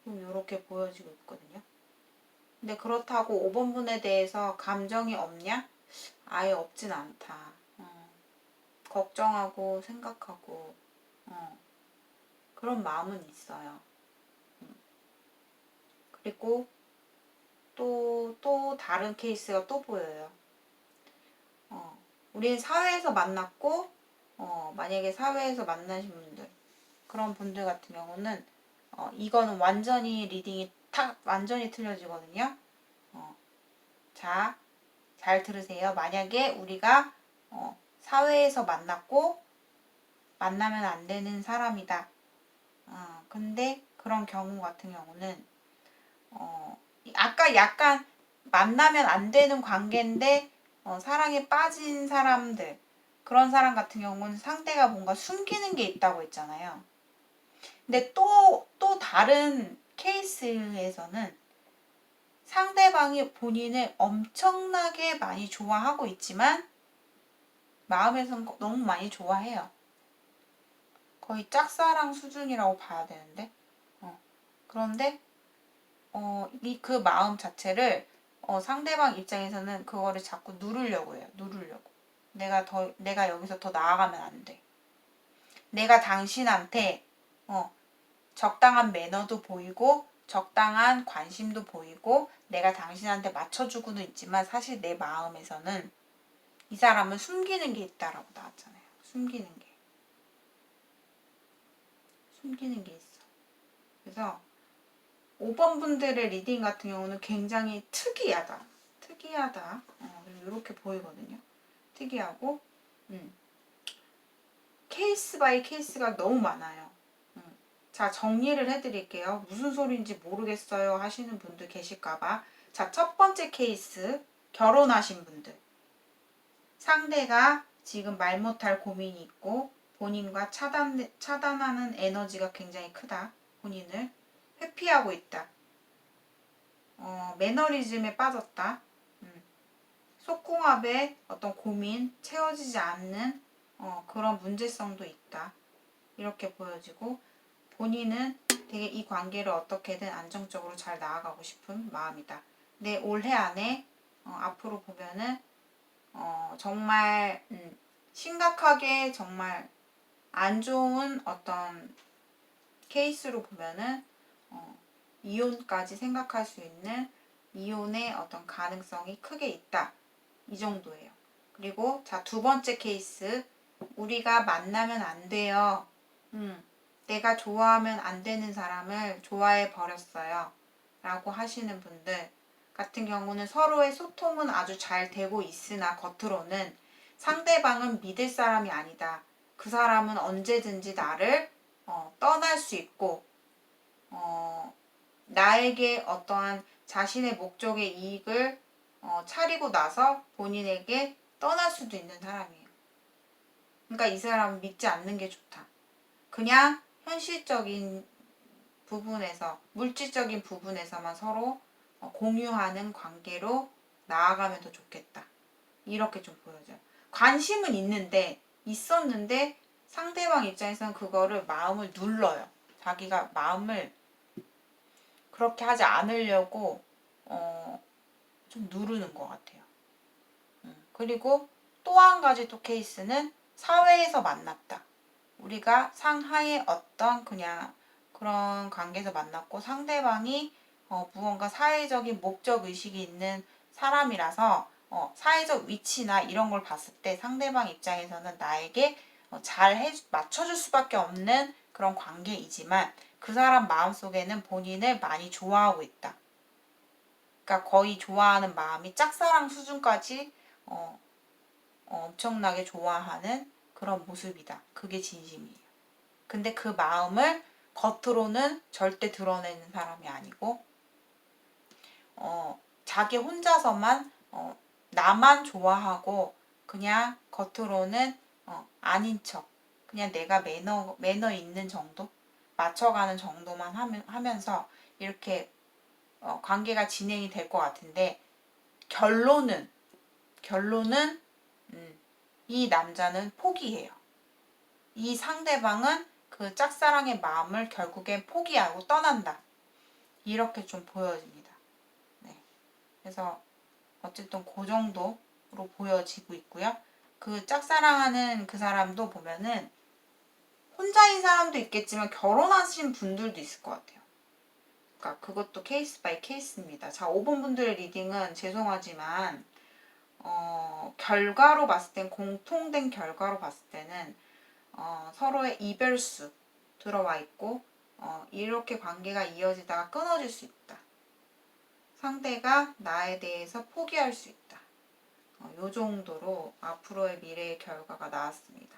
좀 이렇게 보여지고 있거든요. 근데 그렇다고 5번분에 대해서 감정이 없냐? 아예 없진 않다. 걱정하고 생각하고 그런 마음은 있어요. 그리고 또 다른 케이스가 또 보여요. 우리는 사회에서 만났고 만약에 사회에서 만나신 분들 그런 분들 같은 경우는 이거는 완전히 리딩이 완전히 틀려지거든요. 자, 잘 들으세요. 만약에 우리가 사회에서 만났고 만나면 안 되는 사람이다. 근데 그런 경우 같은 경우는 아까 약간 만나면 안 되는 관계인데 사랑에 빠진 사람들 그런 사람 같은 경우는 상대가 뭔가 숨기는 게 있다고 했잖아요. 근데 또 다른 케이스에서는 상대방이 본인을 엄청나게 많이 좋아하고 있지만 마음에선 너무 많이 좋아해요. 거의 짝사랑 수준이라고 봐야 되는데 그런데 그 마음 자체를 상대방 입장에서는 그거를 자꾸 누르려고 해요. 누르려고. 내가 여기서 더 나아가면 안 돼. 내가 당신한테 적당한 매너도 보이고 적당한 관심도 보이고 내가 당신한테 맞춰주고는 있지만 사실 내 마음에서는 이 사람은 숨기는 게 있다라고 나왔잖아요. 숨기는 게 있어. 그래서 5번 분들의 리딩 같은 경우는 굉장히 특이하다. 이렇게 보이거든요. 특이하고 케이스 바이 케이스가 너무 많아요. 자, 정리를 해드릴게요. 무슨 소리인지 모르겠어요 하시는 분들 계실까봐 자, 첫 번째 케이스, 결혼하신 분들. 상대가 지금 말 못할 고민이 있고 본인과 차단하는 에너지가 굉장히 크다. 본인을 회피하고 있다. 매너리즘에 빠졌다. 속궁합의 어떤 고민, 채워지지 않는 그런 문제성도 있다. 이렇게 보여지고 본인은 되게 이 관계를 어떻게든 안정적으로 잘 나아가고 싶은 마음이다. 내 올해 안에 앞으로 보면은 정말 심각하게 정말 안 좋은 어떤 케이스로 보면은 이혼까지 생각할 수 있는 이혼의 어떤 가능성이 크게 있다. 이 정도예요. 그리고 자, 두 번째 케이스. 우리가 만나면 안 돼요. 내가 좋아하면 안 되는 사람을 좋아해 버렸어요. 라고 하시는 분들 같은 경우는 서로의 소통은 아주 잘 되고 있으나 겉으로는 상대방은 믿을 사람이 아니다. 그 사람은 언제든지 나를 떠날 수 있고 나에게 어떠한 자신의 목적의 이익을 차리고 나서 본인에게 떠날 수도 있는 사람이에요. 그러니까 이 사람은 믿지 않는 게 좋다. 그냥 현실적인 부분에서, 물질적인 부분에서만 서로 공유하는 관계로 나아가면 더 좋겠다. 이렇게 좀 보여져요. 관심은 있었는데 상대방 입장에서는 그거를 마음을 눌러요. 자기가 마음을 그렇게 하지 않으려고 좀 누르는 것 같아요. 그리고 또 한 가지 또 케이스는 사회에서 만났다. 우리가 상하의 어떤 그냥 그런 관계에서 만났고 상대방이 무언가 사회적인 목적 의식이 있는 사람이라서 사회적 위치나 이런 걸 봤을 때 상대방 입장에서는 나에게 잘 맞춰줄 수밖에 없는 그런 관계이지만 그 사람 마음속에는 본인을 많이 좋아하고 있다. 그러니까 거의 좋아하는 마음이 짝사랑 수준까지 엄청나게 좋아하는 그런 모습이다. 그게 진심이에요. 근데 그 마음을 겉으로는 절대 드러내는 사람이 아니고 자기 혼자서만 나만 좋아하고 그냥 겉으로는 아닌 척 그냥 내가 매너 있는 정도 맞춰가는 정도만 하면서 이렇게 관계가 진행이 될 것 같은데 결론은 이 남자는 포기해요. 이 상대방은 그 짝사랑의 마음을 결국엔 포기하고 떠난다. 이렇게 좀 보여집니다. 네. 그래서 어쨌든 그 정도로 보여지고 있고요. 그 짝사랑하는 그 사람도 보면은 혼자인 사람도 있겠지만 결혼하신 분들도 있을 것 같아요. 그러니까 그것도 케이스 바이 케이스입니다. 자, 5번 분들의 리딩은 죄송하지만 결과로 봤을 땐 공통된 결과로 봤을 때는 서로의 이별수 들어와 있고 이렇게 관계가 이어지다가 끊어질 수 있다. 상대가 나에 대해서 포기할 수 있다. 요 정도로 앞으로의 미래의 결과가 나왔습니다.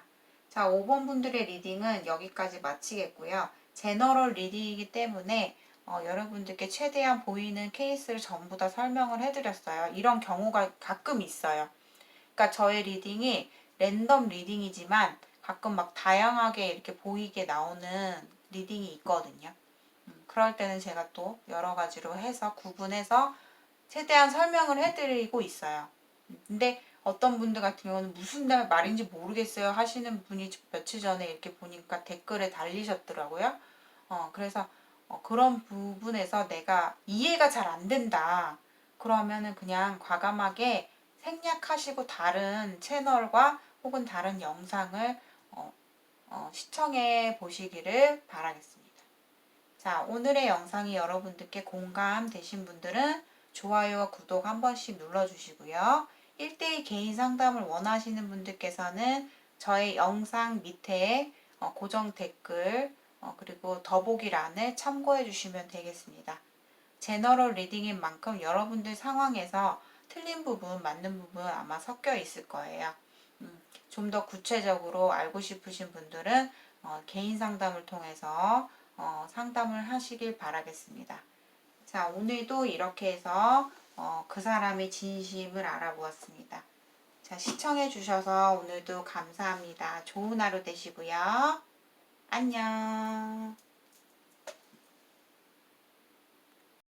자, 5번 분들의 리딩은 여기까지 마치겠고요. 제너럴 리딩이기 때문에 여러분들께 최대한 보이는 케이스를 전부 다 설명을 해드렸어요. 이런 경우가 가끔 있어요. 그러니까 저의 리딩이 랜덤 리딩이지만 가끔 막 다양하게 이렇게 보이게 나오는 리딩이 있거든요. 그럴 때는 제가 또 여러 가지로 해서 구분해서 최대한 설명을 해드리고 있어요. 근데 어떤 분들 같은 경우는 무슨 말인지 모르겠어요 하시는 분이 며칠 전에 이렇게 보니까 댓글에 달리셨더라고요. 그래서 그런 부분에서 내가 이해가 잘 안 된다. 그러면은 그냥 과감하게 생략하시고 다른 채널과 혹은 다른 영상을 시청해 보시기를 바라겠습니다. 자, 오늘의 영상이 여러분들께 공감되신 분들은 좋아요와 구독 한 번씩 눌러주시고요. 1대1 개인 상담을 원하시는 분들께서는 저의 영상 밑에 고정 댓글 그리고 더보기란을 참고해 주시면 되겠습니다. 제너럴 리딩인 만큼 여러분들 상황에서 틀린 부분, 맞는 부분 아마 섞여 있을 거예요. 좀 더 구체적으로 알고 싶으신 분들은 개인 상담을 통해서 상담을 하시길 바라겠습니다. 자, 오늘도 이렇게 해서 그 사람의 진심을 알아보았습니다. 자, 시청해 주셔서 오늘도 감사합니다. 좋은 하루 되시고요. 안녕.